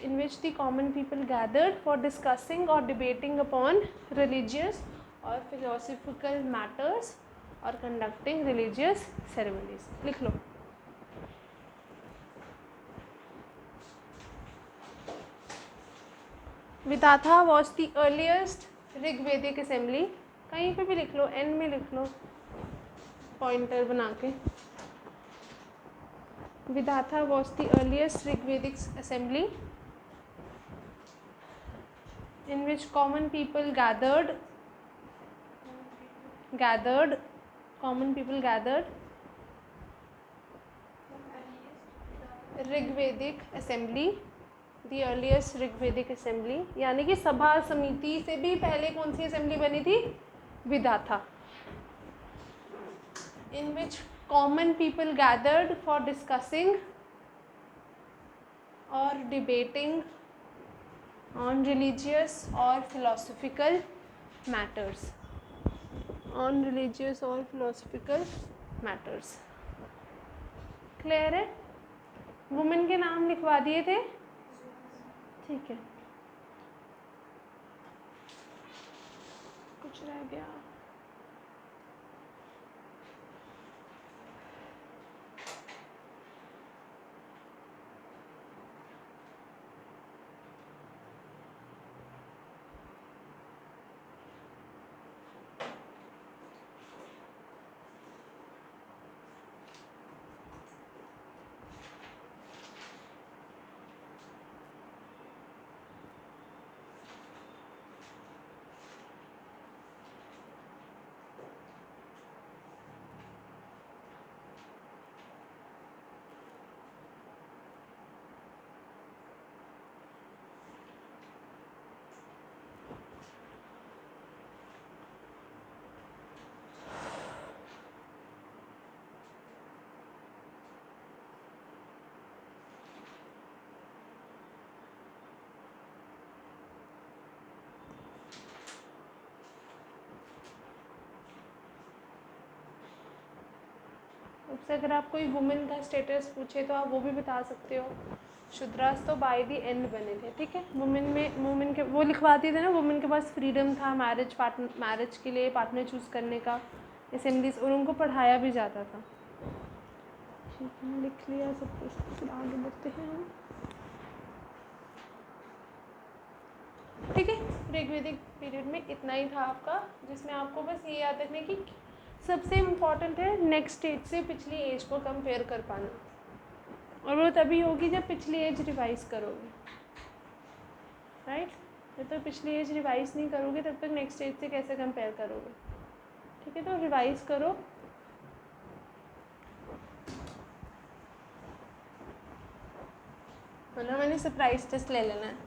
S1: in which the common people gathered for discussing or debating upon religious or philosophical matters or conducting religious ceremonies. लिख लो। विदाथा was the earliest Rigvedic assembly, कहीं पे भी लिख लो, एन में लिख लो पॉइंटर बना के। विदाथा was the earliest Rigvedic assembly in which common people gathered Rigvedic assembly, the earliest Rigvedic assembly, यानी कि सभा समिति से भी पहले कौन सी असेंबली बनी थी, Vidatha, in which common people gathered for discussing और debating on religious or philosophical matters, clear है? वुमेन के नाम लिखवा दिए थे, ठीक है, कुछ रह गया? उससे अगर आप कोई वुमेन का स्टेटस पूछे तो आप वो भी बता सकते हो। शूद्रास तो बाय द एंड बने थे, ठीक है। वुमेन के वो लिखवाती थे ना, वुमेन के पास फ्रीडम था मैरिज के लिए पार्टनर चूज़ करने का, असेंबलीज, और उनको पढ़ाया भी जाता था। ठीक है, लिख लिया सब कुछ, फिर आगे बढ़ते हैं हम। ठीक है, ऋग्वेदिक पीरियड में इतना ही था आपका, जिसमें आपको बस ये याद रखना कि सबसे इम्पॉर्टेंट है नेक्स्ट स्टेज से पिछली एज को कंपेयर कर पाना, और वो तभी होगी जब पिछली एज रिवाइज करोगे, राइट। जब तक पिछली एज रिवाइज नहीं करोगे तब तक नेक्स्ट स्टेज से कैसे कंपेयर करोगे। ठीक है, तो रिवाइज करो। वरना मैंने सरप्राइज टेस्ट ले लेना है।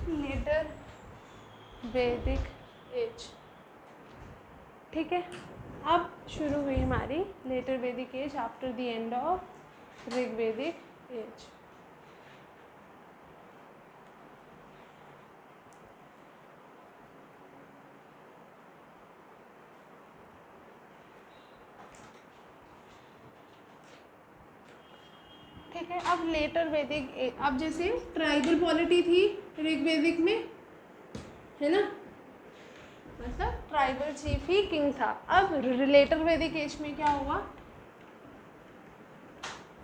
S1: लेटर वैदिक एज, ठीक है। अब शुरू हुई हमारी later Vedic age after the end of Rigvedic age. ठीक है, अब लेटर वैदिक, अब जैसे ट्राइबल पॉलिटी थी ऋग्वेदिक में, है ना, मतलब ट्राइबल चीफ ही किंग था। अब लेटर वैदिक एज में क्या हुआ,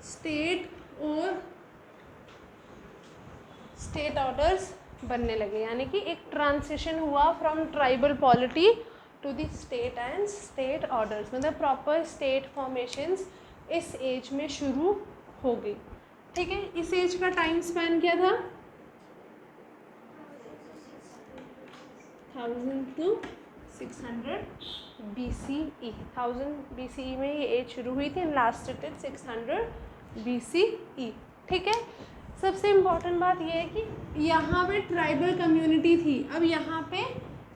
S1: स्टेट और स्टेट ऑर्डर्स बनने लगे, यानी कि एक ट्रांसिशन हुआ from tribal polity to the state and state orders, मतलब प्रॉपर स्टेट फॉर्मेशंस इस एज में शुरू हो गई। ठीक है, इस एज का टाइम स्पैन क्या था, 1000 to 600 BCE। 1000 BCE में ये एज शुरू हुई थी, लास्टेड एट 600 BCE। ठीक है, सबसे इम्पॉर्टेंट बात ये है कि यहाँ पे ट्राइबल कम्युनिटी थी, अब यहाँ पे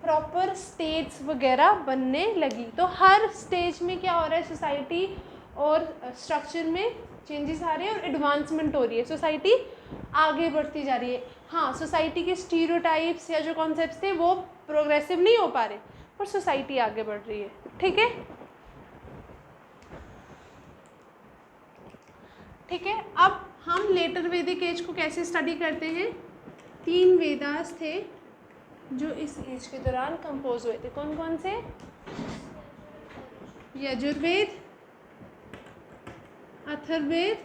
S1: प्रॉपर स्टेट्स वगैरह बनने लगी। तो हर स्टेज में क्या हो रहा है, सोसाइटी और स्ट्रक्चर में चेंजेस आ रहे हैं और एडवांसमेंट हो रही है, सोसाइटी आगे बढ़ती जा रही है। हाँ, सोसाइटी के स्टीरियोटाइप्स या जो कॉन्सेप्ट्स थे वो प्रोग्रेसिव नहीं हो पा रहे, पर सोसाइटी आगे बढ़ रही है। ठीक है, ठीक है। अब हम लेटर वैदिक एज को कैसे स्टडी करते हैं, 3 वेदास थे जो इस एज के दौरान कंपोज हुए थे। कौन कौन से, यजुर्वेद, अथर्ववेद,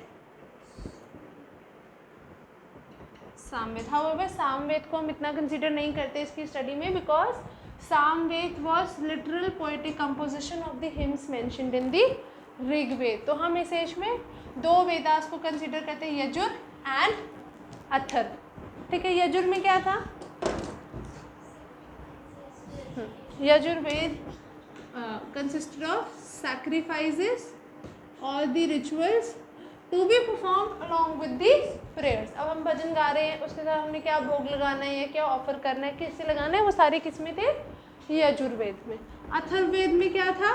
S1: सामवेद। हाउएवर सामवेद को हम इतना कंसीडर नहीं करते इसकी स्टडी में, because Samaveda was literal poetic composition of the hymns mentioned in the Rigveda. तो हम इस एज में 2 वेदास को कंसीडर करते हैं, यजुर एंड अथर्व। ठीक है, यजुर में क्या था, यजुर्वेद कंसिस्टेड ऑफ सैक्रिफाइसेस और the rituals to be perform along with the prayers. अब हम भजन गा रहे हैं, उसके साथ हमने क्या भोग लगाना है या क्या ऑफर करना है, किससे लगाना है, वो सारे किस में थे, यजुर्वेद में। अथर्ववेद में क्या था,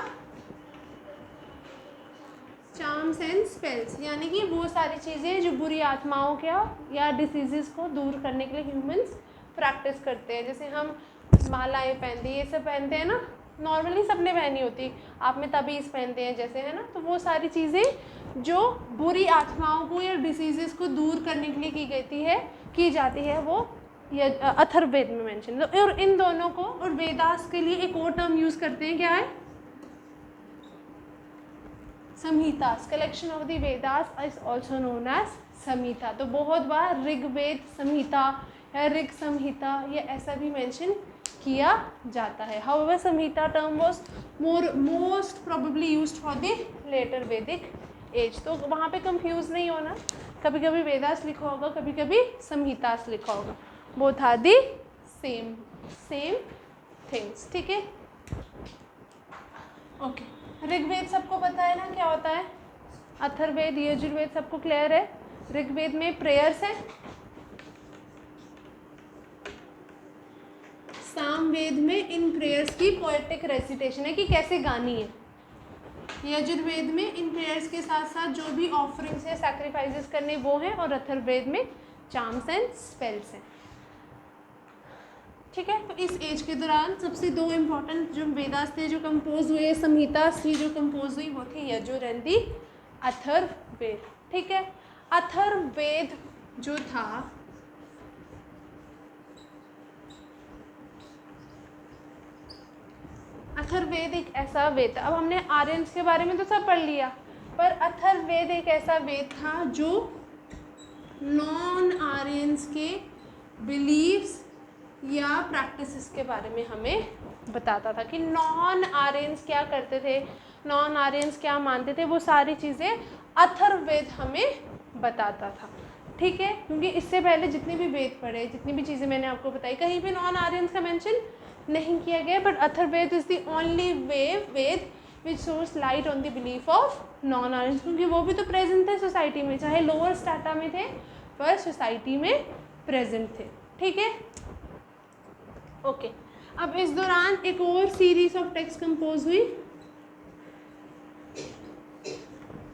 S1: चार्म्स एंड स्पेल्स, यानी कि वो सारी चीज़ें जो बुरी आत्माओं क्या या डिसीजेस को दूर करने के लिए ह्यूमंस प्रैक्टिस करते हैं। जैसे हम मालाएं पहनते हैं, ये सब पहनते हैं ना, नॉर्मली सबने पहनी होती, आप में तबीज़ पहनते हैं जैसे, है ना, तो वो सारी चीज़ें जो बुरी आत्माओं को या डिसीजेस को दूर करने के लिए की जाती है वो अथर्ववेद में मेंशन। और इन दोनों को, और वेदास के लिए एक और टर्म यूज़ करते हैं, क्या है, Samhitas. Collection of the Vedas is also known as Samhita. तो बहुत बार ऋग्वेद संहिता या ऋग संहिता ये ऐसा भी मेंशन किया जाता है। However Samhita term was most probably used for the later Vedic age. तो वहाँ पे कंफ्यूज नहीं होना, कभी कभी वेदास लिखा होगा, कभी कभी संहितास लिखा होगा, both are the same things. ठीक है, ओके। ऋग्वेद सबको पता है ना क्या होता है, अथर्ववेद, यजुर्वेद सबको क्लियर है। ऋग्वेद में प्रेयर्स है, सामवेद में इन प्रेयर्स की पोएटिक रेसिटेशन है कि कैसे गानी है। यजुर्वेद में इन प्रेयर्स के साथ साथ जो भी ऑफरिंग्स है, सैक्रिफाइसेस करने वो हैं, और अथर्ववेद में चार्म्स एंड स्पेल्स हैं। ठीक है, तो इस एज के दौरान सबसे 2 इम्पॉर्टेंट जो वेदास थे जो कंपोज हुए, संहितास थी जो कंपोज हुई, वो थी यजुर एंड दी अथर्ववेद। ठीक है, अथर्ववेद जो था अथर्ववेद एक ऐसा वेद था, अब हमने आर्यंस के बारे में तो सब पढ़ लिया, पर अथर्ववेद एक ऐसा वेद था जो नॉन आर्यंस के बिलीव्स या प्रैक्टिसेस के बारे में हमें बताता था कि नॉन आर्यंस क्या करते थे, नॉन आर्यंस क्या मानते थे, वो सारी चीज़ें अथर्ववेद हमें बताता था। ठीक है, क्योंकि इससे पहले जितने भी वेद पढ़े, जितनी भी चीज़ें मैंने आपको बताई, कहीं पे नॉन आर्यंस का मेंशन नहीं किया गया, but Atharvaveda is the only Veda which source light on the belief of non Aryans, क्योंकि वो भी तो प्रेजेंट थे सोसाइटी में, चाहे लोअर स्टाटा में थे पर सोसाइटी में प्रेजेंट थे। ठीक है, ओके। अब इस दौरान एक और सीरीज ऑफ टेक्स्ट कंपोज हुई,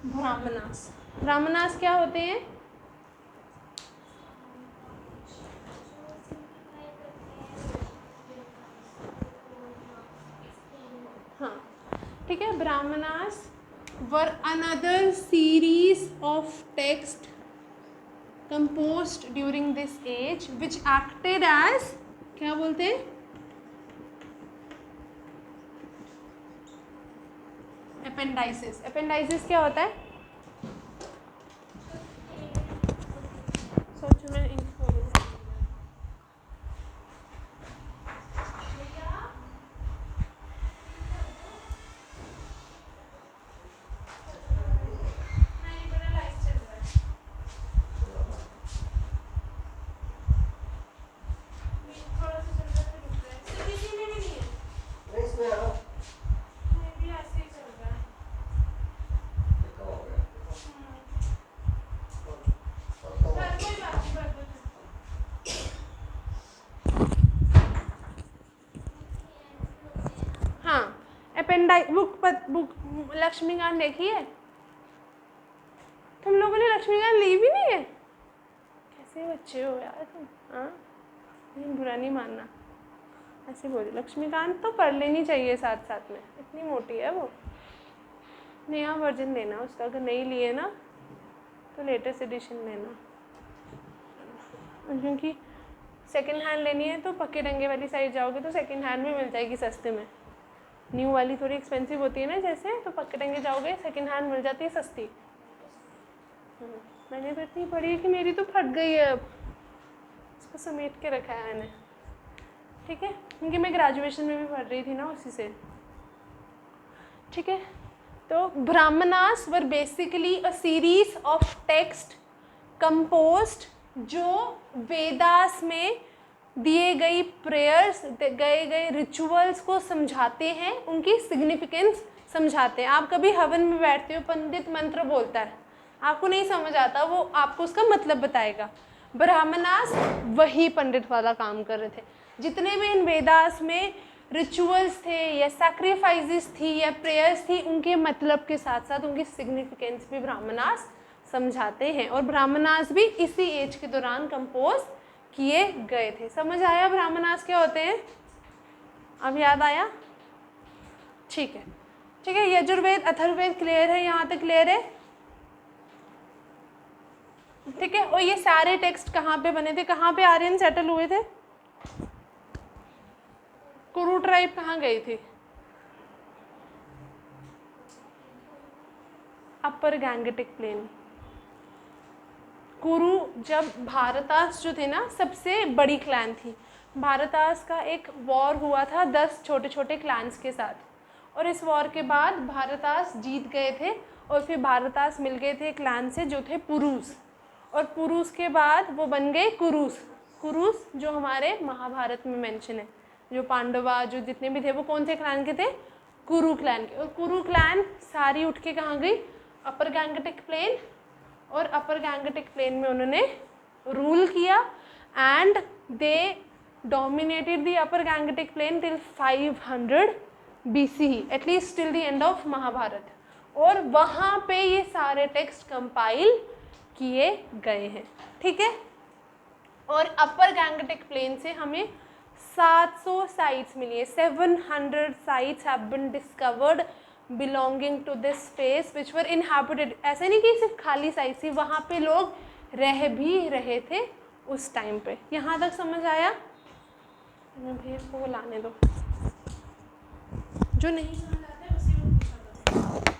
S1: ब्राह्मणास। ब्राह्मणास क्या होते हैं? हाँ, ठीक है, Brahmanas were another series of text composed during this age which acted as, क्या बोलते हैं, appendices। appendices क्या होता है? सोचो, मैं इनको बुक लक्ष्मीकांत देखी है? तुम लोगों ने लक्ष्मीकांत ली भी नहीं है? कैसे बच्चे हो यार तुम। हाँ, नहीं, बुरा नहीं मानना, ऐसे बोली। लक्ष्मीकांत तो पढ़ लेनी चाहिए साथ साथ में, इतनी मोटी है वो। नया वर्जन लेना उसका, अगर नहीं लिए ना तो लेटेस्ट एडिशन लेना, क्योंकि सेकंड हैंड लेनी है तो पक्के डंगे वाली साइड जाओगे तो सेकंड हैंड में मिल जाएगी सस्ते में। न्यू वाली थोड़ी एक्सपेंसिव होती है ना जैसे, तो पक्के डंगे जाओगे सेकंड हैंड मिल जाती है सस्ती। मैंने तो इतनी पढ़ी है कि मेरी तो फट गई है, अब इसको समेट के रखा है मैंने। ठीक है, क्योंकि मैं ग्रेजुएशन में भी पढ़ रही थी ना उसी से। ठीक है, तो Brahmanas were basically a series of text composed जो वेदास में दिए गई प्रेयर्स, गए रिचुअल्स को समझाते हैं, उनकी सिग्निफिकेंस समझाते हैं। आप कभी हवन में बैठते हो, पंडित मंत्र बोलता है, आपको नहीं समझ आता, वो आपको उसका मतलब बताएगा। ब्राह्मणास वही पंडित वाला काम कर रहे थे। जितने भी इन वेदास में रिचुअल्स थे या सैक्रिफाइसेस थी या प्रेयर्स थी, उनके मतलब के साथ साथ उनकी सिग्निफिकेंस भी ब्राह्मणास समझाते हैं, और ब्राह्मणास भी इसी एज के दौरान कंपोज किए गए थे। समझ आया ब्राह्मणास क्या होते हैं? अब याद आया? ठीक है, ठीक है। यजुर्वेद अथर्ववेद क्लियर है? यहाँ तक क्लियर है? ठीक है। और ये सारे टेक्स्ट कहाँ पे बने थे? कहाँ पे आर्यन सेटल हुए थे? कुरु ट्राइब कहाँ गई थी? अपर गैंगेटिक प्लेन। कुरु, जब भारतास जो थे ना, सबसे बड़ी क्लैन थी। भारतास का एक वॉर हुआ था 10 छोटे छोटे क्लैंस के साथ, और इस वॉर के बाद भारतास जीत गए थे, और फिर भारतास मिल गए थे क्लैन से जो थे पुरुष, और पुरुष के बाद वो बन गए कुरुस। कुरुस जो हमारे महाभारत में मेंशन है, जो पांडवा जो जितने भी थे वो कौन से क्लैन के थे? कुरु क्लैन के। और कुरु क्लैन सारी उठ के कहाँ गई? अपर गैंगेटिक प्लेन, और अपर गैंगेटिक प्लेन में उन्होंने रूल किया, and they dominated the upper Gangetic plain till 500 BCE, at least till the end of Mahabharata. और वहाँ पे ये सारे टेक्स्ट कंपाइल किए गए हैं। ठीक है, और अपर गैंगेटिक प्लेन से हमें 700 साइट्स मिली है। 700 sites have been discovered belonging to this space which were inhabited। ऐसे नहीं कि सिर्फ खाली साइट थी, वहाँ पे लोग रह भी रहे थे उस टाइम पे। यहाँ तक समझ आया? भैया को लाने दो, जो नहीं समझ आता है उसी को पूछा करो।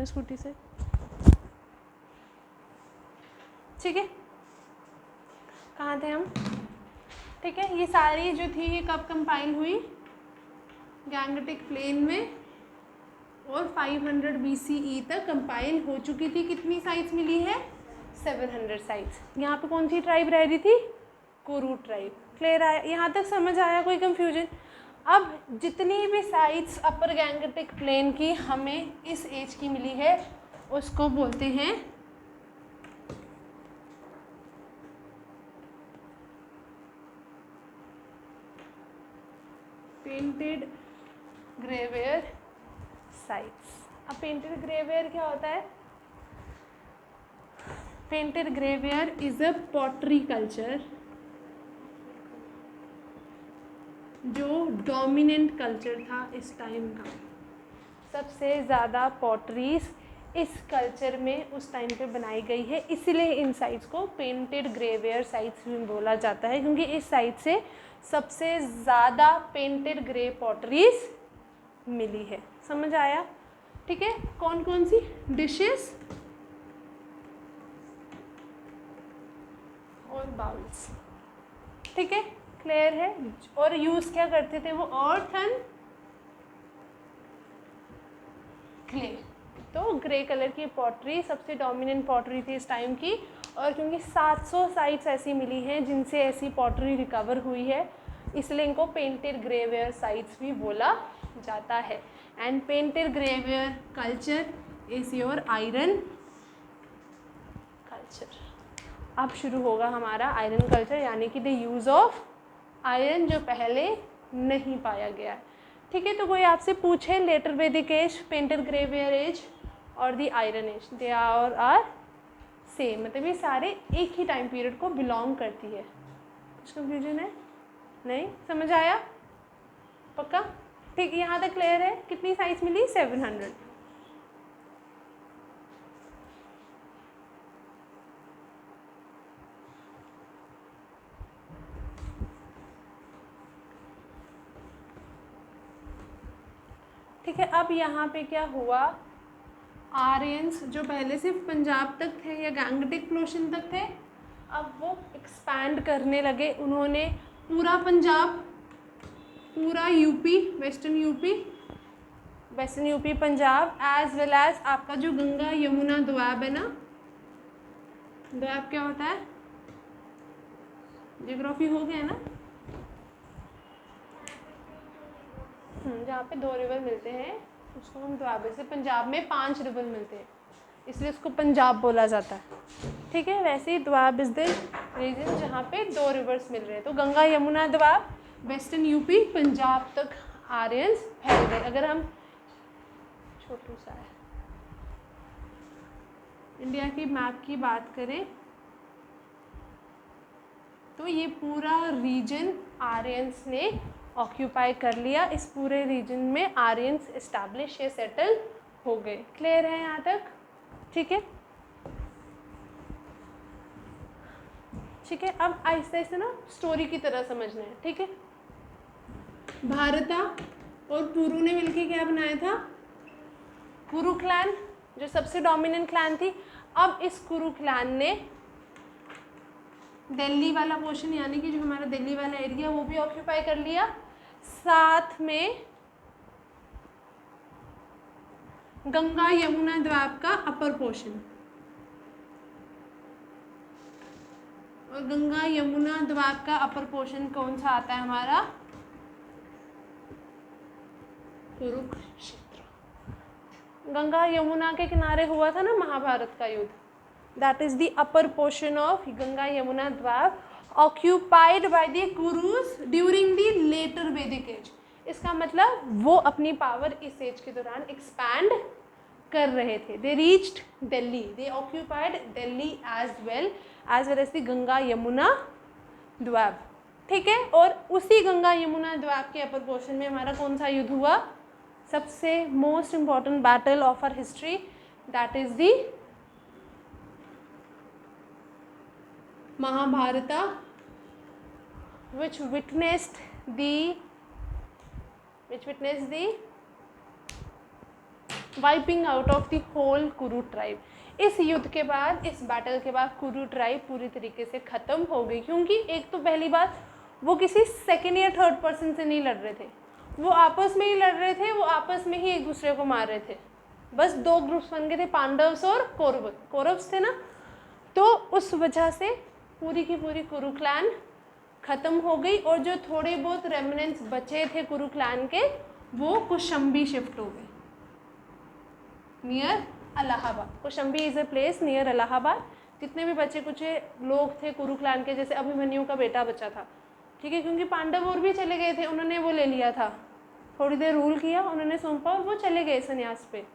S1: स्कूटी से, ठीक है। कहाँ थे हम? ठीक है, ये सारी जो थी ये कब कंपाइल हुई? गैंगेटिक प्लेन में, और 500 BCE तक कंपाइल हो चुकी थी। कितनी साइट्स मिली है? 700 साइट्स। यहाँ पे कौन सी ट्राइब रह रही थी? कुरु ट्राइब। क्लियर आया? यहाँ तक समझ आया? कोई कंफ्यूजन? अब जितनी भी साइट्स अपर गैंगेटिक प्लेन की हमें इस एज की मिली है उसको बोलते हैं पेंटेड ग्रेवेयर साइट्स। अब पेंटेड ग्रेवेयर क्या होता है? Painted grey ware is a pottery culture जो डोमिनेंट कल्चर था इस टाइम का। सबसे ज़्यादा पॉटरीज इस कल्चर में उस टाइम पे बनाई गई है, इसलिए इन साइट्स को पेंटेड ग्रेवेयर साइट्स भी बोला जाता है, क्योंकि इस साइट से सबसे ज़्यादा पेंटेड ग्रे पॉटरीज मिली है। समझ आया? ठीक है। कौन कौन सी डिशेस और बाउल्स, ठीक है, क्लियर है। और यूज़ क्या करते थे वो? Earth and clay. तो ग्रे कलर की पॉटरी सबसे डोमिनेंट पॉटरी थी इस टाइम की, और क्योंकि 700 साइट्स ऐसी मिली हैं जिनसे ऐसी पॉटरी रिकवर हुई है, इसलिए इनको पेंटेड ग्रेवेयर साइट्स भी बोला जाता है। And painted grey ware culture is your iron culture. अब शुरू होगा हमारा आयरन कल्चर, यानी कि द यूज़ ऑफ आयरन जो पहले नहीं पाया गया है। ठीक है, तो कोई आपसे पूछे later Vedic age, painted greyware age और the iron age, they are same, मतलब ये सारे एक ही टाइम पीरियड को बिलोंग करती है। कुछ कंफ्यूजन है? नहीं? समझ आया? पक्का? ठीक, यहाँ तक क्लियर है? कितनी साइज मिली? 700। ठीक है, अब यहाँ पे क्या हुआ? आर्यंस जो पहले सिर्फ पंजाब तक थे या गैंगेटिक पोर्शन तक थे, अब वो एक्सपैंड करने लगे। उन्होंने पूरा पंजाब, पूरा UP, western UP Punjab, as well as आपका जो गंगा यमुना दोआब है ना, दोआब क्या होता है? जियोग्राफी हो गया ना? जहाँ पे 2 रिवर मिलते हैं उसको हम दोआब से, पंजाब में 5 रिवर मिलते हैं इसलिए उसको पंजाब बोला जाता है। ठीक है, वैसे ही दोआब इज द रीजन जहाँ पे 2 रिवर्स मिल रहे हैं। तो गंगा यमुना दोआब, वेस्टर्न यूपी पंजाब तक आर्यंस फैल गए। अगर हम छोटू सा है इंडिया की मैप की बात करें तो ये पूरा रीजन आर्यंस ने ऑक्यूपाई कर लिया। इस पूरे रीजन में आर्यंस एस्टैब्लिश या सेटल हो गए। क्लियर है यहाँ तक? ठीक है, ठीक है। अब आहिस्ते आहिस्ते ना स्टोरी की तरह समझना है। ठीक है, भारता और कुरु ने मिलके क्या बनाया था? कुरु क्लैन, जो सबसे डोमिनेंट क्लैन थी। अब इस कुरु क्लैन ने दिल्ली वाला पोर्शन, यानी कि जो हमारा दिल्ली वाला एरिया, वो भी ऑक्यूपाई कर लिया। साथ में गंगा यमुना द्वीप का अपर पोर्शन, और गंगा यमुना द्वीप का अपर पोर्शन कौन सा आता है हमारा? कुरुक्षेत्र। गंगा यमुना के किनारे हुआ था ना महाभारत का युद्ध, that is the upper portion of Ganga Yamuna द्वीप occupied by the Kurus during the later Vedic age. इसका मतलब वो अपनी पावर इस एज के दौरान एक्सपैंड कर रहे थे। They reached Delhi, they occupied Delhi as well as the Ganga Yamuna द्वीप। ठीक है, और उसी गंगा यमुना द्वीप के अपर पोर्शन में हमारा कौन सा युद्ध हुआ? सबसे most important battle of our history, that is the Mahabharata, which witnessed the wiping out of the whole Kuru tribe. इस युद्ध के बाद, इस बैटल के बाद कुरु ट्राइब पूरी तरीके से ख़त्म हो गई, क्योंकि एक तो पहली बात वो किसी सेकेंड या थर्ड पर्सन से नहीं लड़ रहे थे, वो आपस में ही लड़ रहे थे, वो आपस में ही एक दूसरे को मार रहे थे। बस दो ग्रुप्स बन गए थे, पांडव्स और कौरव्स थे ना, तो उस वजह से पूरी की पूरी कुरु क्लैन ख़त्म हो गई। और जो थोड़े बहुत रेमिनेंट्स बचे थे कुरु क्लैन के, वो कौशंबी शिफ्ट हो गए near Allahabad. Kaushambi is a place near Allahabad. जितने भी बचे कुछ लोग थे कुरु क्लैन के, जैसे अभिमन्यु का बेटा बचा था, ठीक है, क्योंकि पांडव और भी चले गए थे, उन्होंने वो ले लिया था, थोड़ी देर रूल किया, उन्होंने सौंपा और वो चले गए संन्यास पे,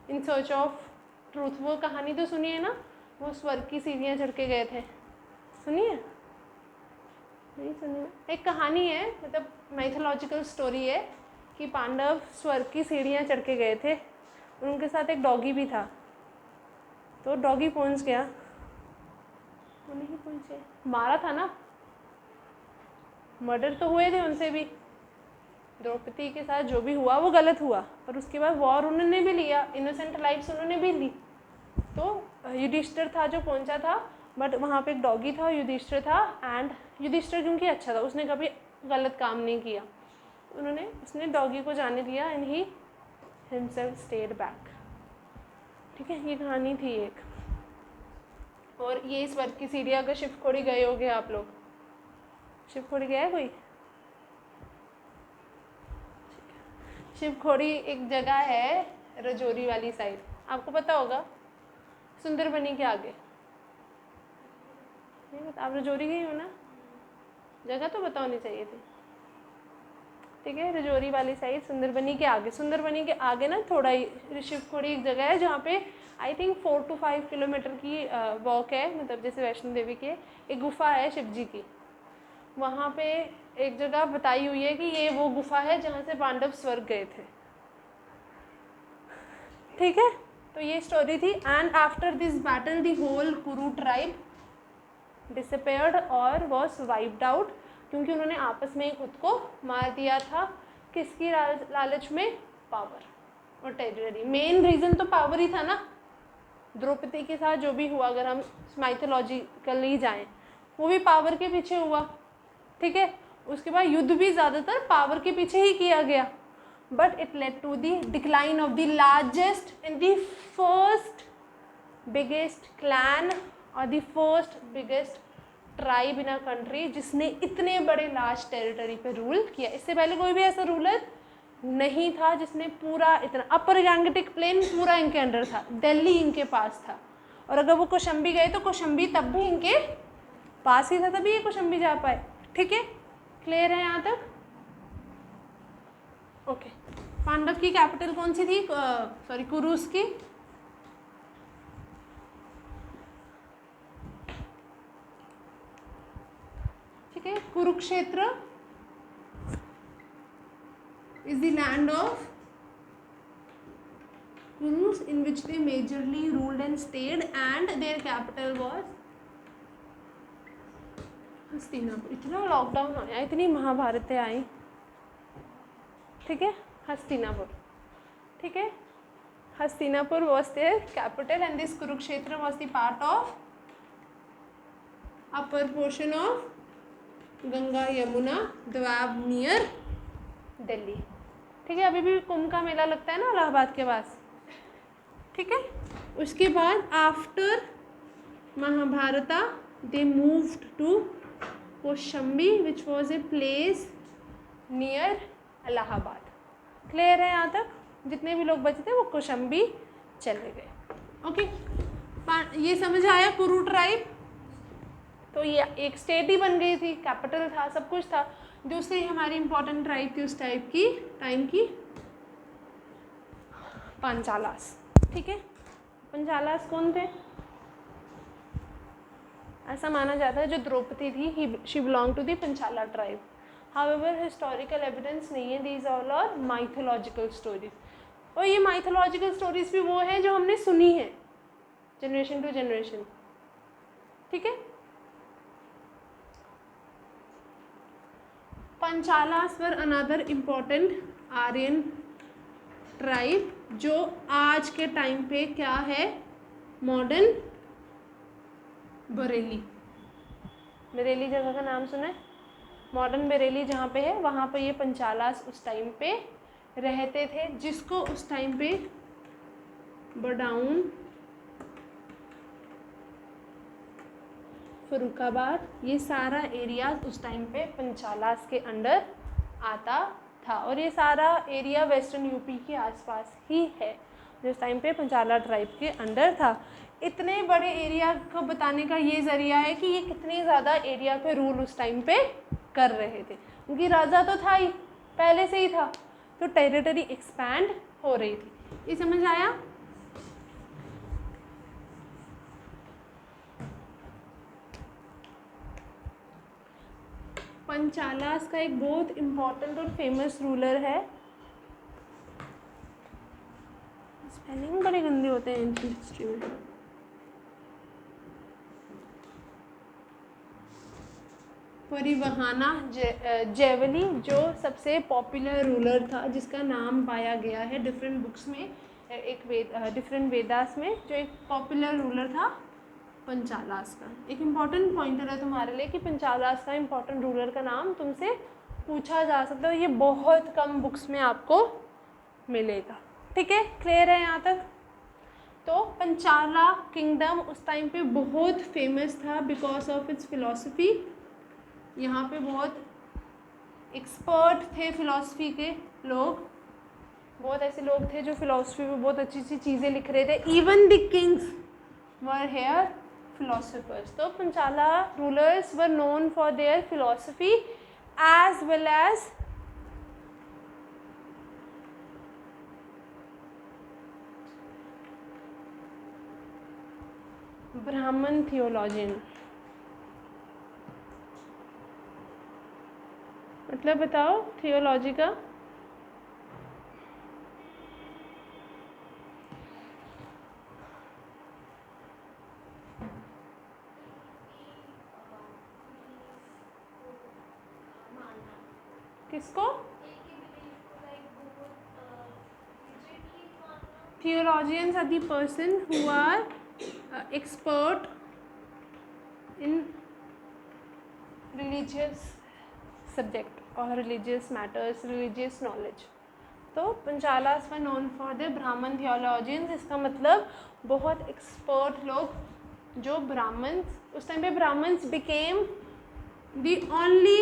S1: इन सर्च ऑफ ट्रूथ। वो कहानी तो सुनिए ना, वो स्वर्ग की सीढ़ियाँ चढ़ के गए थे, सुनिए? नहीं सुनिए? एक कहानी है, मतलब माइथोलॉजिकल स्टोरी है कि पांडव स्वर्ग की सीढ़ियाँ चढ़ के गए थे और उनके साथ एक डॉगी भी था। तो डॉगी पहुंच गया, वो नहीं पहुंचे, मारा था ना, मर्डर तो हुए थे उनसे भी, द्रौपदी के साथ जो भी हुआ वो गलत हुआ, पर उसके बाद वॉर उन्होंने भी लिया, इनोसेंट लाइफ्स उन्होंने भी ली। तो युधिष्ठिर था जो पहुंचा था, बट वहाँ पे एक डॉगी था, युधिष्ठिर था, एंड युधिष्ठिर क्योंकि अच्छा था, उसने कभी गलत काम नहीं किया, उसने डॉगी को जाने दिया, and he himself stayed back. ठीक है, ये कहानी थी एक। और ये स्वर्ग की सीढ़ियाँ, अगर शिवखोड़ी गए होगे आप लोग, शिवखोड़ी गया है कोई? शिवखोड़ी एक जगह है रजौरी वाली साइड, आपको पता होगा, सुंदरबनी के आगे। नहीं पता? आप रजौरी गई हो ना, जगह तो पता होनी चाहिए थी। ठीक है, रजौरी वाली साइड, सुंदरबनी के आगे, सुंदरबनी के आगे ना थोड़ा ही शिवखोड़ी एक जगह है जहाँ पे आई थिंक 4 to 5 किलोमीटर की वॉक है, मतलब जैसे वैष्णो देवी के, एक गुफा है शिव जी की, वहाँ पे एक जगह बताई हुई है कि ये वो गुफा है जहाँ से पांडव स्वर्ग गए थे। ठीक है, तो ये स्टोरी थी। And after this battle the whole Kuru tribe disappeared और वॉज वाइप्ड आउट, क्योंकि उन्होंने आपस में ही खुद को मार दिया था। किसकी लालच में? पावर और टेरिटरी। मेन रीज़न तो पावर ही था ना। द्रौपदी के साथ जो भी हुआ, अगर हम माइथोलॉजिकली जाएं, वो भी पावर के पीछे हुआ। ठीक है, उसके बाद युद्ध भी ज़्यादातर पावर के पीछे ही किया गया, but it led to the decline of the largest and the first biggest clan और the first biggest tribe in a country जिसने इतने बड़े लार्ज टेरिटरी पे रूल किया। इससे पहले कोई भी ऐसा रूलर नहीं था जिसने पूरा इतना, अपर गैंगटिक प्लेन पूरा इनके अंडर था, दिल्ली इनके पास था, और अगर वो कौशंबी गए तो कौशंबी तब भी इनके पास ही था, तभी ये कौशंबी जा पाए। ठीक है, क्लियर है यहाँ तक? ओके। पांडव की कैपिटल कौन सी थी? सॉरी, कुरुस की। ठीक है, Kurukshetra is the land of Kurus in which they majorly ruled and stayed, and their capital was Hastinapur. इतना लॉकडाउन आया, इतनी महाभारतें आई। ठीक है, हस्तिनापुर। ठीक है, Hastinapur was their capital and this Kurukshetra was the part of upper portion of Ganga Yamuna द्वाब near Delhi. ठीक है, अभी भी कुंभ का मेला लगता है ना इलाहाबाद के पास। ठीक है, उसके बाद after Mahabharata they moved to Kaushambi which was a place near Allahabad. Clear है यहाँ तक? जितने भी लोग बचे थे वो कौशंबी चले गए। ओके, ये समझ आया कुरु ट्राइब? तो ये एक स्टेट ही बन गई थी, कैपिटल था, सब कुछ था। दूसरी हमारी इंपॉर्टेंट ट्राइब थी उस टाइम की पंचालास। ठीक है, पंचालास कौन थे? ऐसा माना जाता है जो द्रौपदी थी, she belong to the Panchala tribe. However historical evidence नहीं है, these all are mythological stories. और ये माइथोलॉजिकल स्टोरीज भी वो हैं जो हमने सुनी है जनरेशन टू जनरेशन। ठीक है, Panchalas were another important Aryan tribe जो आज के टाइम पे क्या है, मॉडर्न बरेली। बरेली जगह का नाम सुना है? मॉडर्न बरेली जहाँ पे है, वहाँ पे ये पंचालास उस टाइम पे रहते थे, जिसको उस टाइम पे बडाउन, फरुखाबाद, ये सारा एरिया उस टाइम पे पंचालास के अंडर आता था। और ये सारा एरिया वेस्टर्न यूपी के आसपास ही है, जो उस टाइम पे पंचाला ट्राइब के अंडर था। इतने बड़े एरिया को बताने का ये ज़रिया है कि ये कितने ज़्यादा एरिया पे रूल उस टाइम पे कर रहे थे, क्योंकि राजा तो था ही, पहले से ही था, तो टेरिटरी एक्सपैंड हो रही थी। ये समझ आया? पंचालास का एक बहुत इम्पोर्टेंट और फेमस रूलर है, स्पेलिंग बड़े गंदे होते हैं एंशिएंट हिस्ट्री में, परिवहाना जैवली, जो सबसे पॉपुलर रूलर था, जिसका नाम पाया गया है डिफरेंट बुक्स में, डिफरेंट वेदास में, जो एक पॉपुलर रूलर था पंचालास का। एक इम्पॉर्टेंट पॉइंटर है तुम्हारे लिए कि पंचालास का इम्पॉर्टेंट रूलर का नाम तुमसे पूछा जा सकता है, ये बहुत कम बुक्स में आपको मिलेगा। ठीक है, क्लियर है यहाँ तक? तो पंचाला किंगडम उस टाइम पे बहुत फेमस था बिकॉज ऑफ इट्स फिलॉसफी। यहाँ पे बहुत एक्सपर्ट थे फिलॉसफी के लोग, बहुत ऐसे लोग थे जो फिलॉसफी में बहुत अच्छी अच्छी चीज़ें लिख रहे थे। Even the kings were here philosophers. So Panchala rulers were known for their philosophy as well as Brahman theologian. मतलब बताओ थियोलॉजी का? किसको? Theologians are the person who are expert in religious subject or religious matters, religious knowledge. तो पंचालास were known for the ब्राह्मण theologians, इसका मतलब बहुत expert लोग, जो ब्राह्मण्स, उस टाइम पे ब्राह्मण्स बिकेम द ओनली,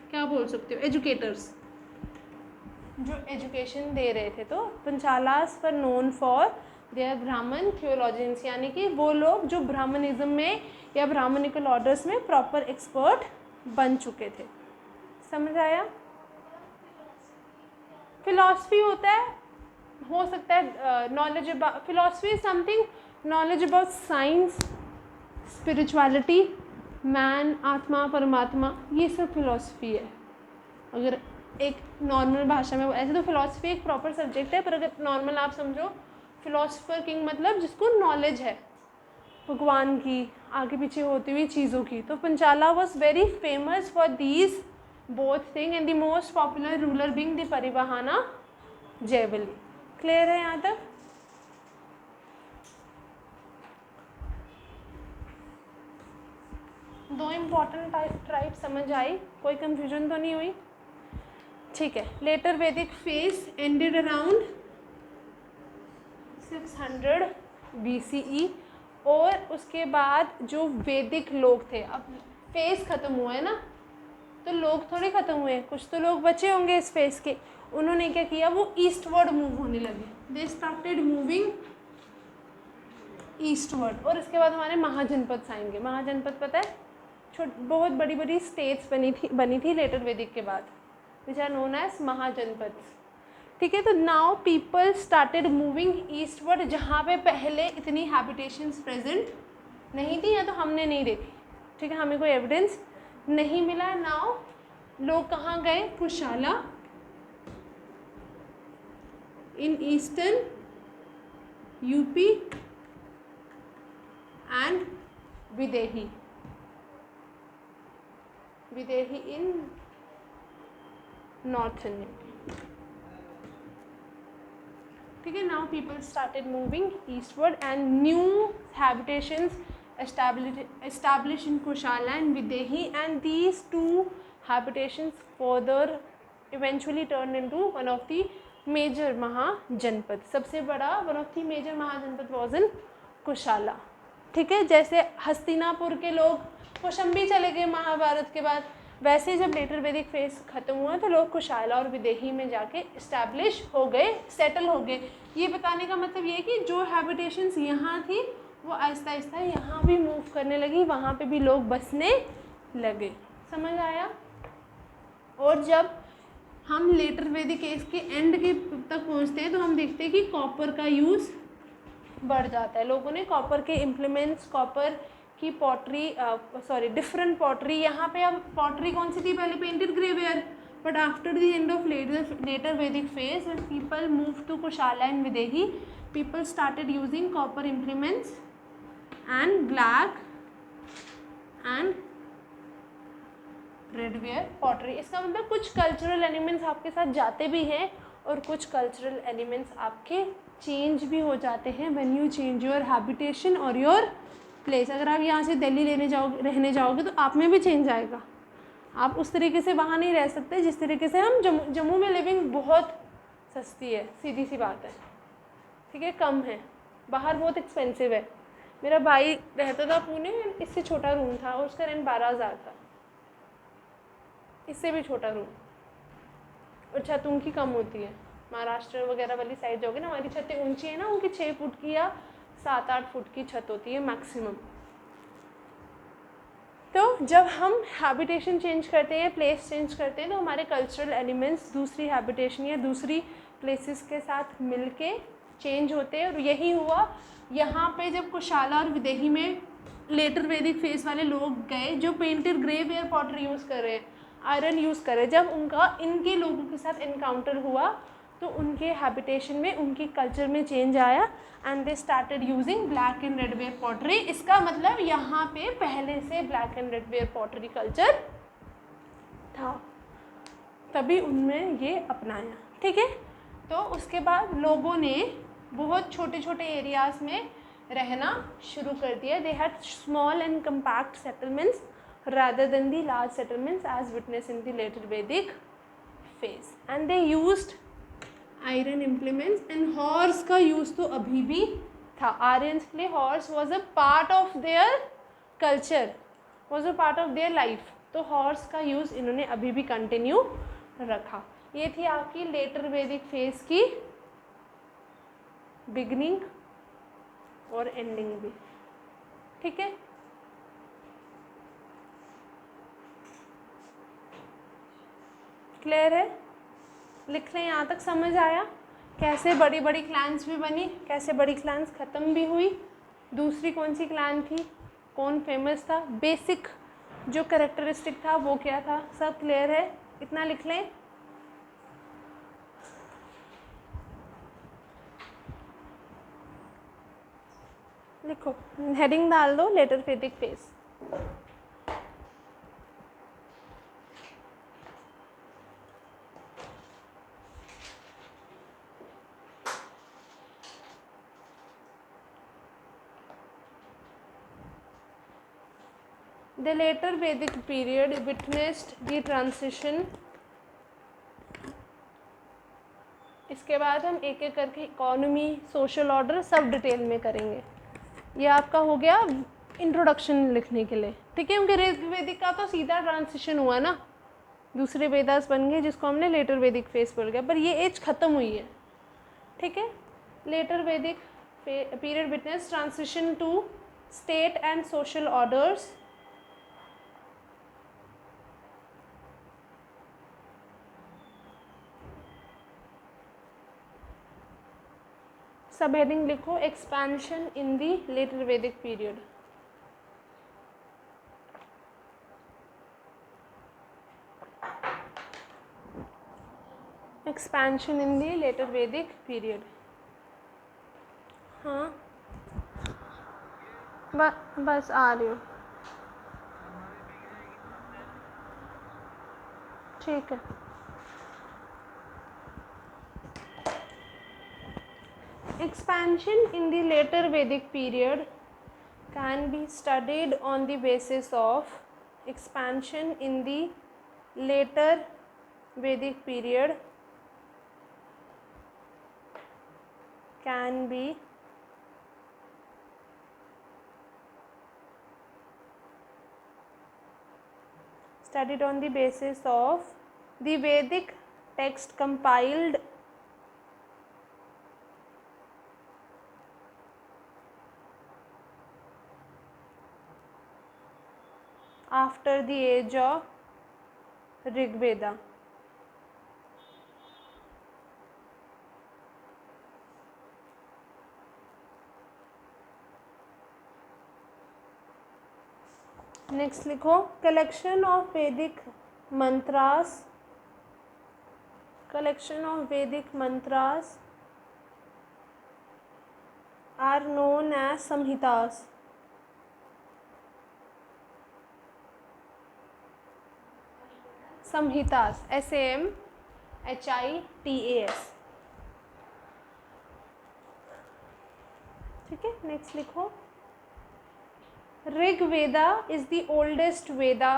S1: क्या बोल सकते हो, एजुकेटर्स, जो एजुकेशन दे रहे थे। तो पंचालास वर नोन फॉर देयर ब्राह्मण थियोलॉजियंस, यानी कि वो लोग जो ब्राह्मणिज्म में या ब्राह्मणिकल ऑर्डर्स में प्रॉपर एक्सपर्ट बन चुके थे। समझ आया? फिलॉसफी होता है, हो सकता है knowledge about, philosophy is something, knowledge about science, spirituality, man, आत्मा, परमात्मा, ये सब फिलॉसफी है। अगर एक नॉर्मल भाषा में, ऐसे तो फिलॉसफी एक प्रॉपर सब्जेक्ट है, पर अगर नॉर्मल आप समझो, फिलॉसफर किंग मतलब जिसको नॉलेज है भगवान की, आगे पीछे होती हुई चीज़ों की। तो Panchala was very famous for these both thing and the most popular ruler being the Pravahana Jaivali. Clear है यहाँ तक? दो इम्पॉर्टेंट ट्राइब समझ आई, कोई कंफ्यूजन तो नहीं हुई? ठीक है। Later Vedic phase ended around 600 BCE, और उसके बाद जो वैदिक लोग थे, अब फेज ख़त्म हुआ है ना, तो लोग थोड़े ख़त्म हुए, कुछ तो लोग बचे होंगे इस फेज के। उन्होंने क्या किया, वो ईस्टवर्ड मूव होने लगे, दे स्टार्टेड मूविंग ईस्टवर्ड। और इसके बाद हमारे महाजनपद आएंगे। महाजनपद पता है, बहुत बड़ी बड़ी स्टेट्स बनी थी लेटर वैदिक के बाद, विच आर नोन एज महाजनपद। ठीक है, तो now people started moving eastward, जहाँ पे पहले इतनी हैबिटेशंस प्रेजेंट नहीं थी या तो हमने नहीं देखी। ठीक है, हमें कोई एविडेंस नहीं मिला। नाउ लोग कहाँ गए? Kushala in eastern UP and Videha, Videha in northern UP. ठीक है. Now people started moving eastward and new habitations established in Kushala and Videhi, and these two habitations further eventually turned into one of the major महाजनपद. सबसे बड़ा one of the major महाजनपद was in कुशाला. ठीक है. जैसे हस्तिनापुर के लोग कौशंबी चले गए महाभारत के बाद, वैसे जब लेटर वैदिक फेज ख़त्म हुआ तो लोग कुशाला और विदेही में जाके इस्टेब्लिश हो गए, सेटल हो गए. ये बताने का मतलब ये है कि जो हैबिटेशंस यहाँ थी वो आहिस्ता आहिस्ता यहाँ भी मूव करने लगी, वहाँ पे भी लोग बसने लगे. समझ आया. और जब हम लेटर वैदिक एज के एंड के तक पहुँचते हैं तो हम देखते हैं कि कॉपर का यूज़ बढ़ जाता है. लोगों ने कॉपर के इम्प्लीमेंट्स, कॉपर की पॉटरी, डिफरेंट पॉटरी. यहाँ पे अब पॉटरी कौन सी थी पहले? Painted grey ware. But after the end of later Vedic phase when people move to Kushala and Videha, people started using copper implements and black and रेडवेयर pottery. इसका मतलब कुछ कल्चरल एलिमेंट्स आपके साथ जाते भी हैं और कुछ कल्चरल एलिमेंट्स आपके चेंज भी हो जाते हैं when you change your habitation और योर प्लेस. अगर आप यहाँ से दिल्ली रहने जाओगे तो आप में भी चेंज आएगा. आप उस तरीके से वहाँ नहीं रह सकते जिस तरीके से हम जम्मू में लिविंग बहुत सस्ती है, सीधी सी बात है. ठीक है. कम है. बाहर बहुत एक्सपेंसिव है. मेरा भाई रहता था पुणे, इससे छोटा रूम था और उसका रेंट 12,000 था. इससे भी छोटा रूम. और छत उनकी कम होती है. महाराष्ट्र वगैरह वाली साइड जाओगे ना, हमारी छतें ऊंची है ना, उनकी 6 फुट की या 7-8 फुट की छत होती है मैक्सिमम. तो जब हम हैबिटेशन चेंज करते हैं, प्लेस चेंज करते हैं, तो हमारे कल्चरल एलिमेंट्स दूसरी हैबिटेशन या दूसरी प्लेसेस के साथ मिलके चेंज होते हैं. और यही हुआ यहाँ पे जब कुशाला और विदेही में लेटर वैदिक फेस वाले लोग गए जो पेंटेड ग्रेवेयर पॉटरी यूज़ कर रहे हैं, आयरन यूज़ कर रहे हैं. जब उनका इनके लोगों के साथ इनकाउंटर हुआ तो उनके हैबिटेशन में, उनकी कल्चर में चेंज आया and they started using black and रेडवेयर pottery. इसका मतलब यहाँ पे पहले से ब्लैक एंड रेडवेयर पॉटरी कल्चर था, तभी उनमें ये अपनाया. ठीक है. तो उसके बाद लोगों ने बहुत छोटे छोटे एरियाज़ में रहना शुरू कर दिया. They had small and compact settlements rather than the large settlements as witnessed in the later Vedic phase, and they used iron implements and horse का use तो अभी भी था. Aryans के लिए horse was a part of their culture, was a part of their life. तो horse का use इन्होंने अभी भी continue रखा. ये थी आपकी later Vedic phase की beginning और ending भी. ठीक है. क्लियर है? लिख लें. यहाँ तक समझ आया कैसे बड़ी बड़ी क्लैंस भी बनी, कैसे बड़ी क्लैंस ख़त्म भी हुई, दूसरी कौन सी क्लैन थी, कौन फेमस था, बेसिक जो कैरेक्टरिस्टिक था वो क्या था. सब क्लियर है? इतना लिख लें. लिखो, हेडिंग डाल दो letter Vedic phase. The later Vedic period witnessed the transition. इसके बाद हम एक एक करके इकोनॉमी, सोशल ऑर्डर सब डिटेल में करेंगे. ये आपका हो गया इंट्रोडक्शन लिखने के लिए. ठीक है. क्योंकि वैदिक का तो सीधा ट्रांसिशन हुआ ना, दूसरे वेदास बन गए जिसको हमने लेटर वैदिक फेस बोल गया, पर ये एज ख़त्म हुई है. ठीक है. Later Vedic period witness transition to state and social orders. सब हेडिंग लिखो, expansion in the later Vedic period. Expansion in the later Vedic period. हाँ बस आ रही हूँ. ठीक है. expansion in the later Vedic period can be studied on the basis of expansion in the later Vedic period can be studied on the basis of the Vedic text compiled after the age of Rig Veda. Next लिखो collection of वैदिक mantras, collection of Vedic mantras are known as samhitas. Samhitas, SAMHITAS. ठीक है, next लिखो Rig Veda is the oldest Veda.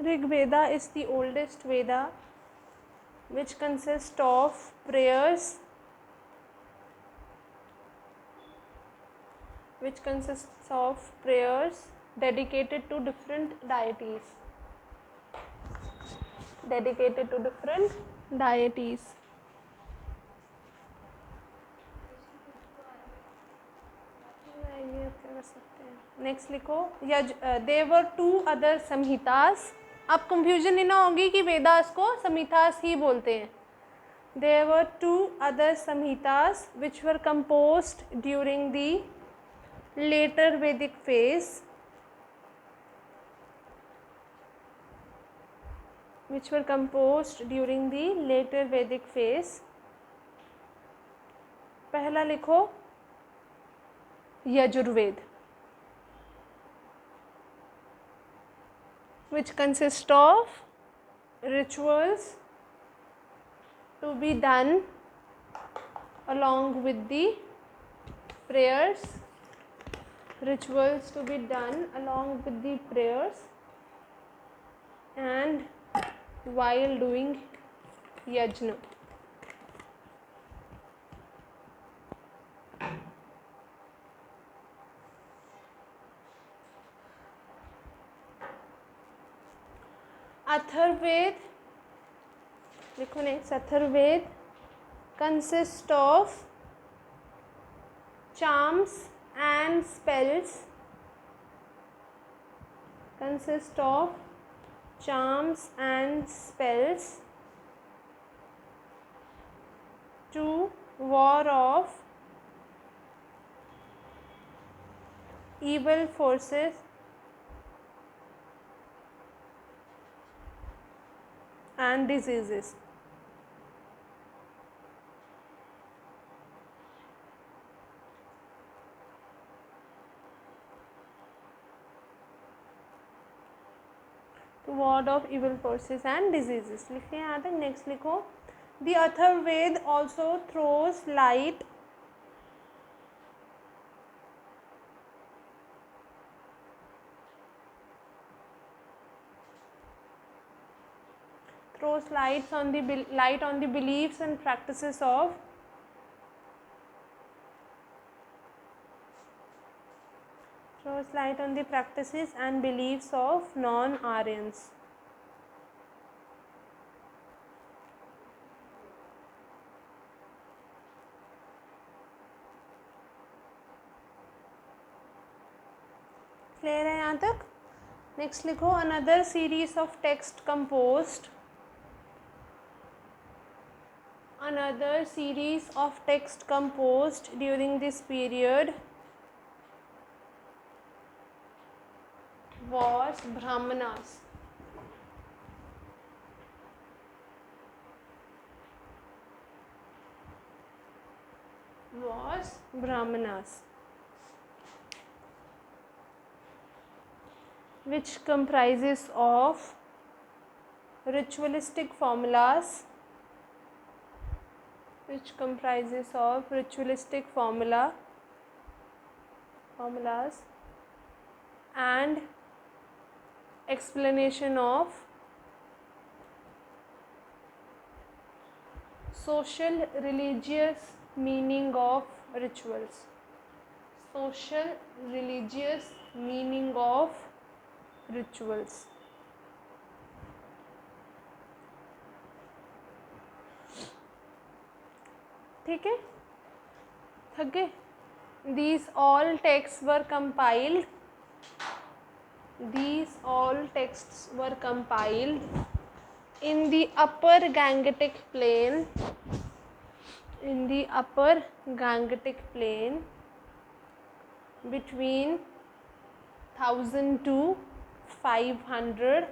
S1: Rig Veda is the oldest Veda which consists of prayers dedicated to different deities. Next लिखो there were two other samhitas. अब confusion नहीं ना होगी कि वेदास को संहितास ही बोलते हैं. There were two other samhitas which were composed during the later Vedic phase, पहला लिखो Yajurveda, which consists of rituals to be done along with the prayers, and while doing yajna. Atharvaveda लिखो next. Atharvaveda consists of charms and spells to ward off evil forces and diseases. To ward off evil forces and diseases. लिखिए यहाँ तक. Next लिखो The Atharvaved also throws light on the beliefs and practices of non-Aryans. Clear है यहाँ तक. Next लिखो another series of text composed during this period was Brahmanas. Which comprises of ritualistic formulas which comprises of ritualistic formulas and explanation of social religious meaning of rituals. Social religious meaning of rituals. ठीक है, थक गए? These all texts were compiled. These all texts were compiled in the Upper Gangetic Plain. In the Upper Gangetic Plain between 1000 to 500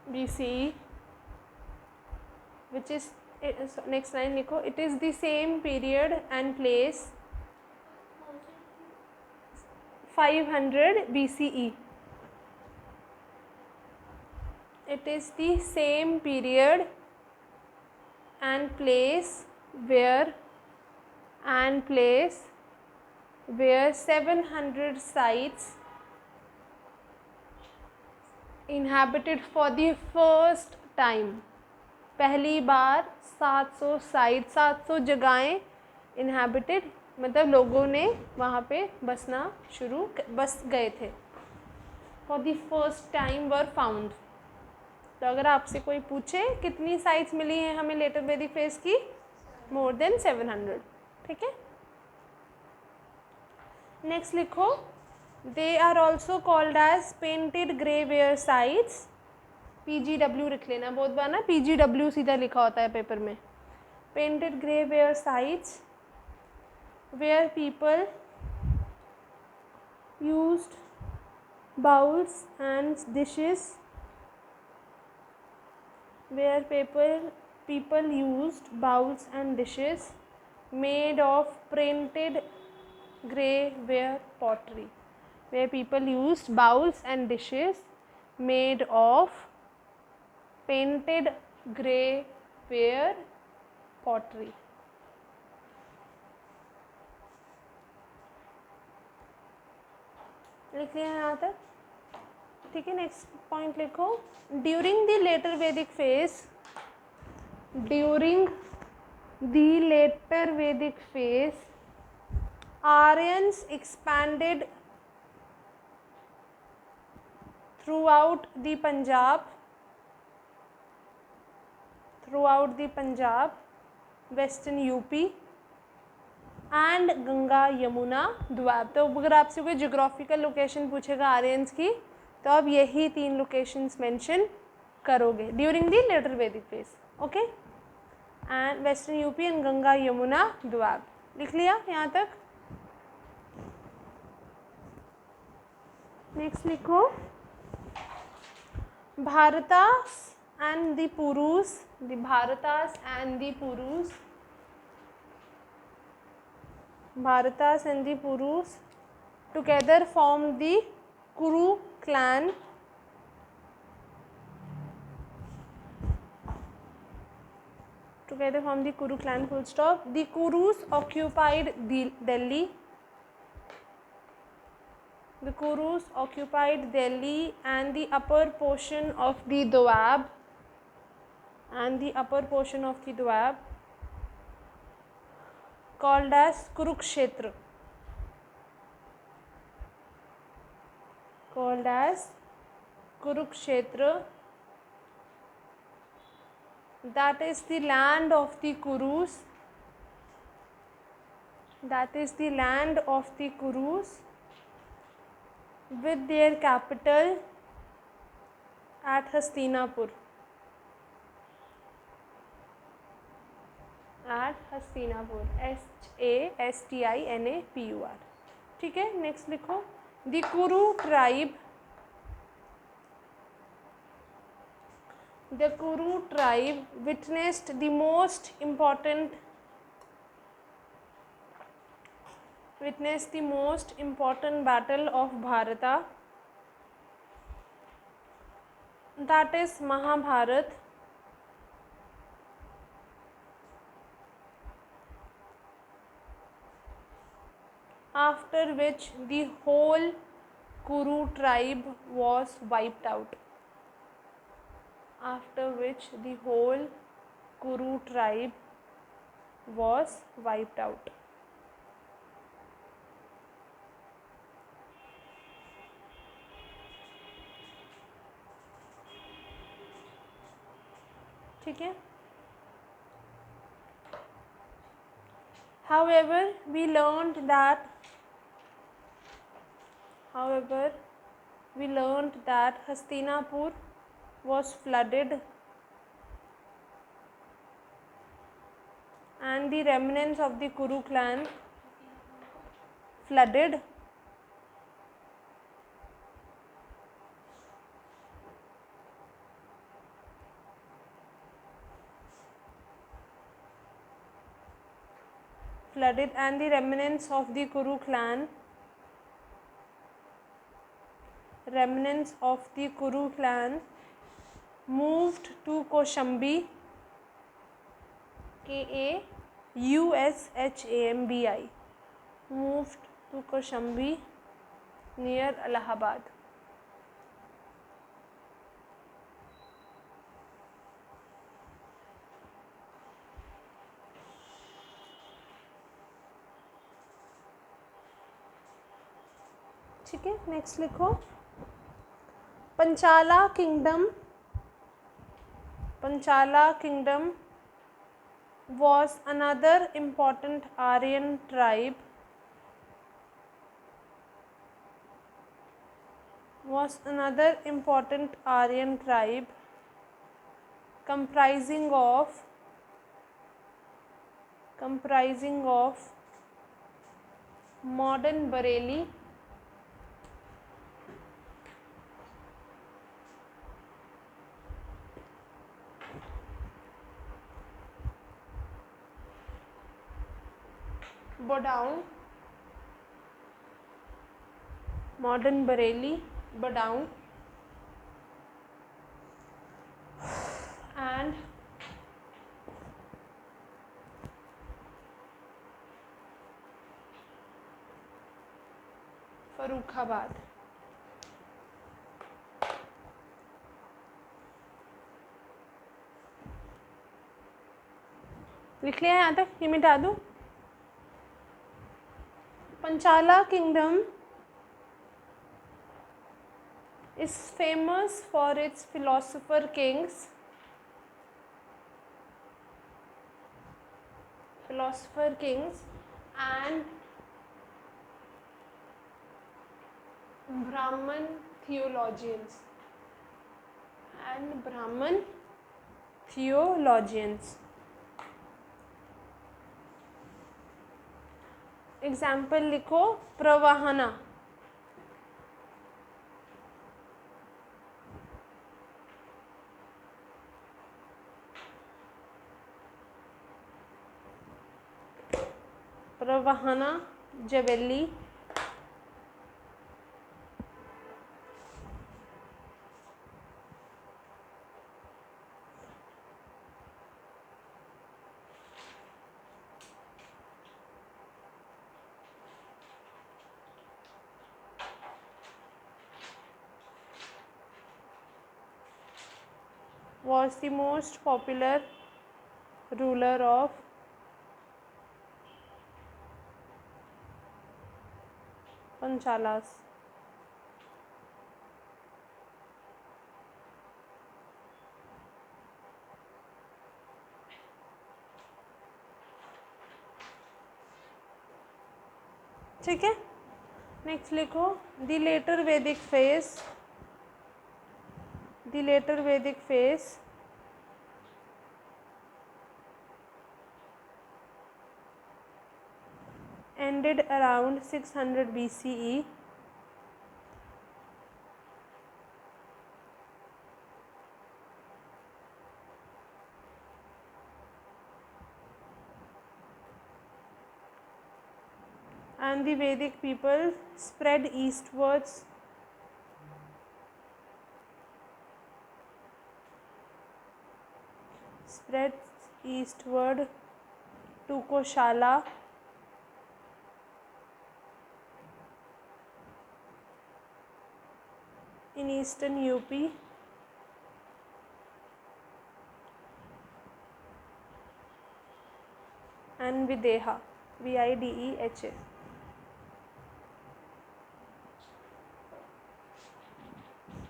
S1: BCE, which is next line लिखो. It is the same period and place 500 BCE. It is the same period and place where 700 sites inhabited for the first time. पहली बार 700 site 700 जगहें inhabited मतलब लोगों ने वहाँ पे बस गए थे. For the first time were found. तो अगर आपसे कोई पूछे कितनी साइट्स मिली हैं हमें लेटर वैदिक फेज की, मोर देन 700. ठीक है. नेक्स्ट लिखो. They are also called as painted greyware sites. PGW लिख लेना, बहुत बार ना PGW सीधा लिखा होता है पेपर में. Painted greyware sites where people used bowls and dishes. Where people used bowls and dishes made of painted grey-ware pottery. Where people used bowls and dishes made of painted grey-ware pottery. लिख लिया यहाँ तक. ठीक है. Next point लिखो. During the later Vedic phase, Aryans expanded throughout the Punjab, western UP and Ganga Yamuna Doab. तो अगर आपसे कोई जोग्राफिकल लोकेशन पूछेगा आर्यंस की तो आप यही 3 लोकेशंस मेंशन करोगे during the later Vedic phase. Okay. And western UP and Ganga Yamuna Doab. लिख लिया यहाँ तक. नेक्स्ट लिखो. Bharatas and the Purus. Bharatas and the Purus together formed the Kuru clan. Full stop. The Kurus occupied Delhi. And the upper portion of the Doab. Called as Kurukshetra. That is the land of the Kurus. With their capital at Hastinapur. Hastinapur. ठीक है. Next लिखो. The कुरु tribe witnessed the most important witnessed the most important battle of Bharata, that is Mahabharat. After which the whole Kuru tribe was wiped out. After which the whole Kuru tribe was wiped out. ठीक है. However, we learned that Hastinapur was flooded and the remnants of the Kuru clan flooded and the remnants of the Kuru clan moved to Kaushambi, Kaushambi, moved to Kaushambi near Allahabad. ठीक है. Next लिखो. पंचाला kingdom was another important Aryan tribe comprising of modern Bareilly, Badaun, and Farrukhabad. लिख लिया यहाँ तक? ये मिटा दूँ. Panchala kingdom is famous for its philosopher kings, and Brahman theologians. Example लिखो. प्रवाहना, जवेली, was the most popular ruler of Panchalas. ठीक है. नेक्स्ट लिखो. The later Vedic phase ended around 600 BCE. and the Vedic people spread eastwards to Koshala in eastern UP and Videha, Videha.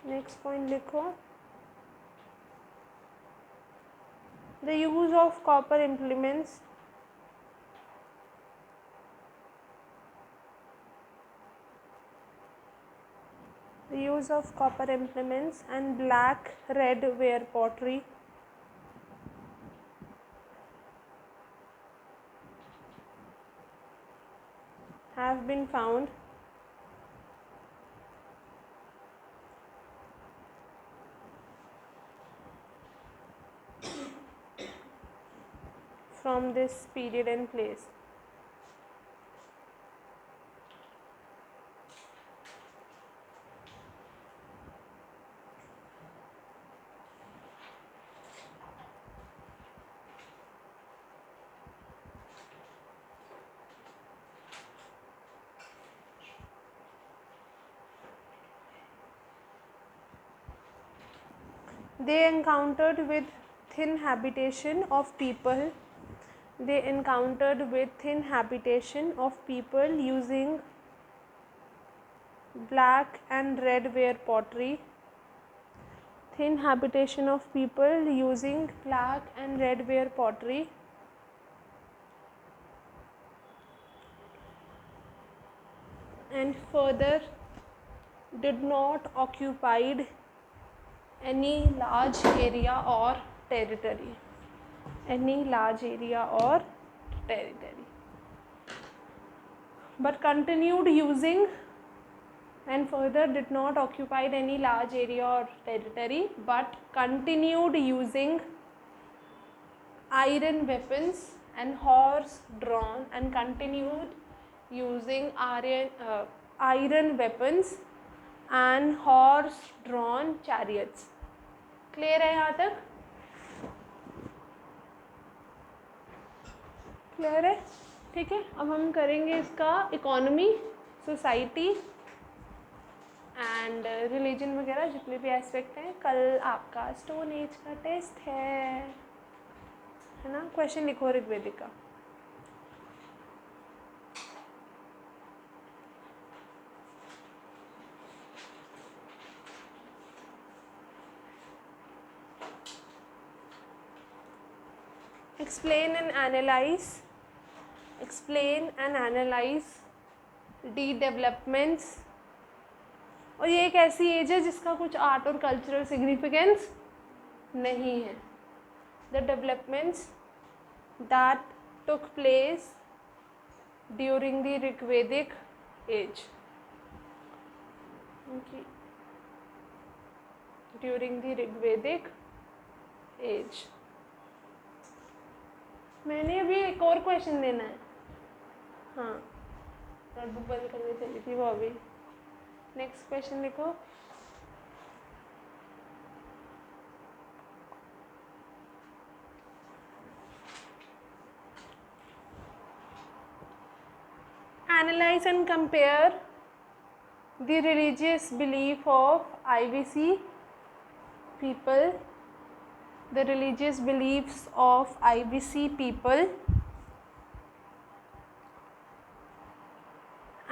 S1: Next point लिखो, the use of copper implements and black red ware pottery have been found from this period and place. They encountered with thin habitation of people using black and red ware pottery. Thin habitation of people using black and red ware pottery. And further did not occupied any large area or territory. But continued using, and further did not occupied any large area or territory, but continued using iron weapons and horse drawn, and continued using iron weapons and horse drawn chariots. Clear है यहाँ तक? Clear है? ठीक है, अब हम करेंगे इसका इकोनॉमी, सोसाइटी एंड रिलीजन वगैरह जितने भी एस्पेक्ट हैं. कल आपका स्टोन एज का टेस्ट है ना? क्वेश्चन लिखो ऋग्वेदिक का. Explain and analyze D developments. और ये एक ऐसी एज है जिसका कुछ आर्ट और कल्चरल सिग्निफिकेंस नहीं है. The developments that took place during the Rigvedic age. During the Rigvedic age. मैंने अभी एक और क्वेश्चन देना है. हाँ, नोटबुक बंद करने चली थी वो अभी. नेक्स्ट क्वेश्चन लिखो. Analyse and compare the religious belief of IBC people. The religious beliefs of IBC people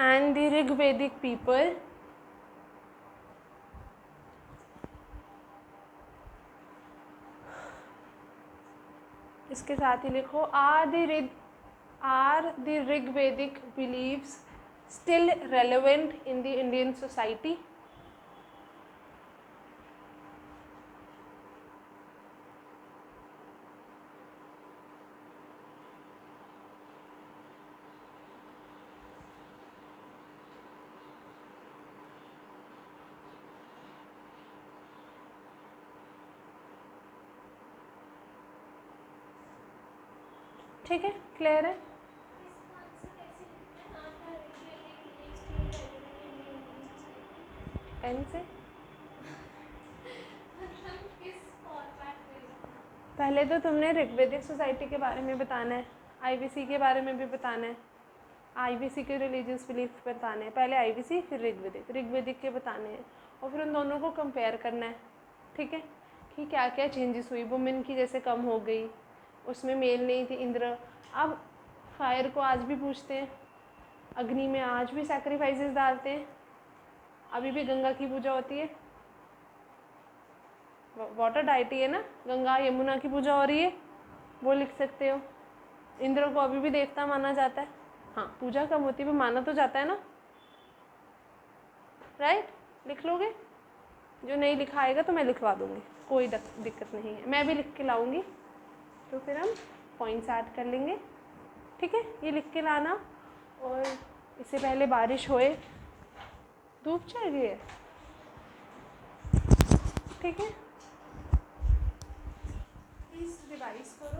S1: and the Rigvedic people. इसके साथ ही लिखो, are the Rigvedic beliefs still relevant in the Indian society? ठीक है, clear है? Pen से पहले तो तुमने ऋग्वेदिक सोसाइटी के बारे में बताना है, आईवीसी के बारे में भी बताना है, आईवीसी के रिलीजियस बिलीफ बताने हैं। पहले आईवीसी फिर ऋग्वेदिक के बताने हैं और फिर उन दोनों को कंपेयर करना है, ठीक है, कि क्या क्या चेंजेस हुई। वुमेन की जैसे कम हो गई, उसमें मेल नहीं थे इंद्र। अब फायर को आज भी पूछते हैं, अग्नि में आज भी सैक्रिफाइसेस डालते हैं, अभी भी गंगा की पूजा होती है, वाटर डाइटी है ना, गंगा यमुना की पूजा हो रही है, वो लिख सकते हो। इंद्र को अभी भी देवता माना जाता है, हाँ पूजा कम होती है पर माना तो जाता है ना, राइट, लिख लोगे। जो नहीं लिखा आएगा तो मैं लिखवा दूँगी, कोई दिक्कत नहीं है, मैं भी लिख के लाऊँगी, तो फिर हम पॉइंट्स ऐड कर लेंगे, ठीक है। ये लिख के लाना। और इससे पहले बारिश होए, धूप चल रही है, ठीक है, प्लीज़ रिवाइज करो।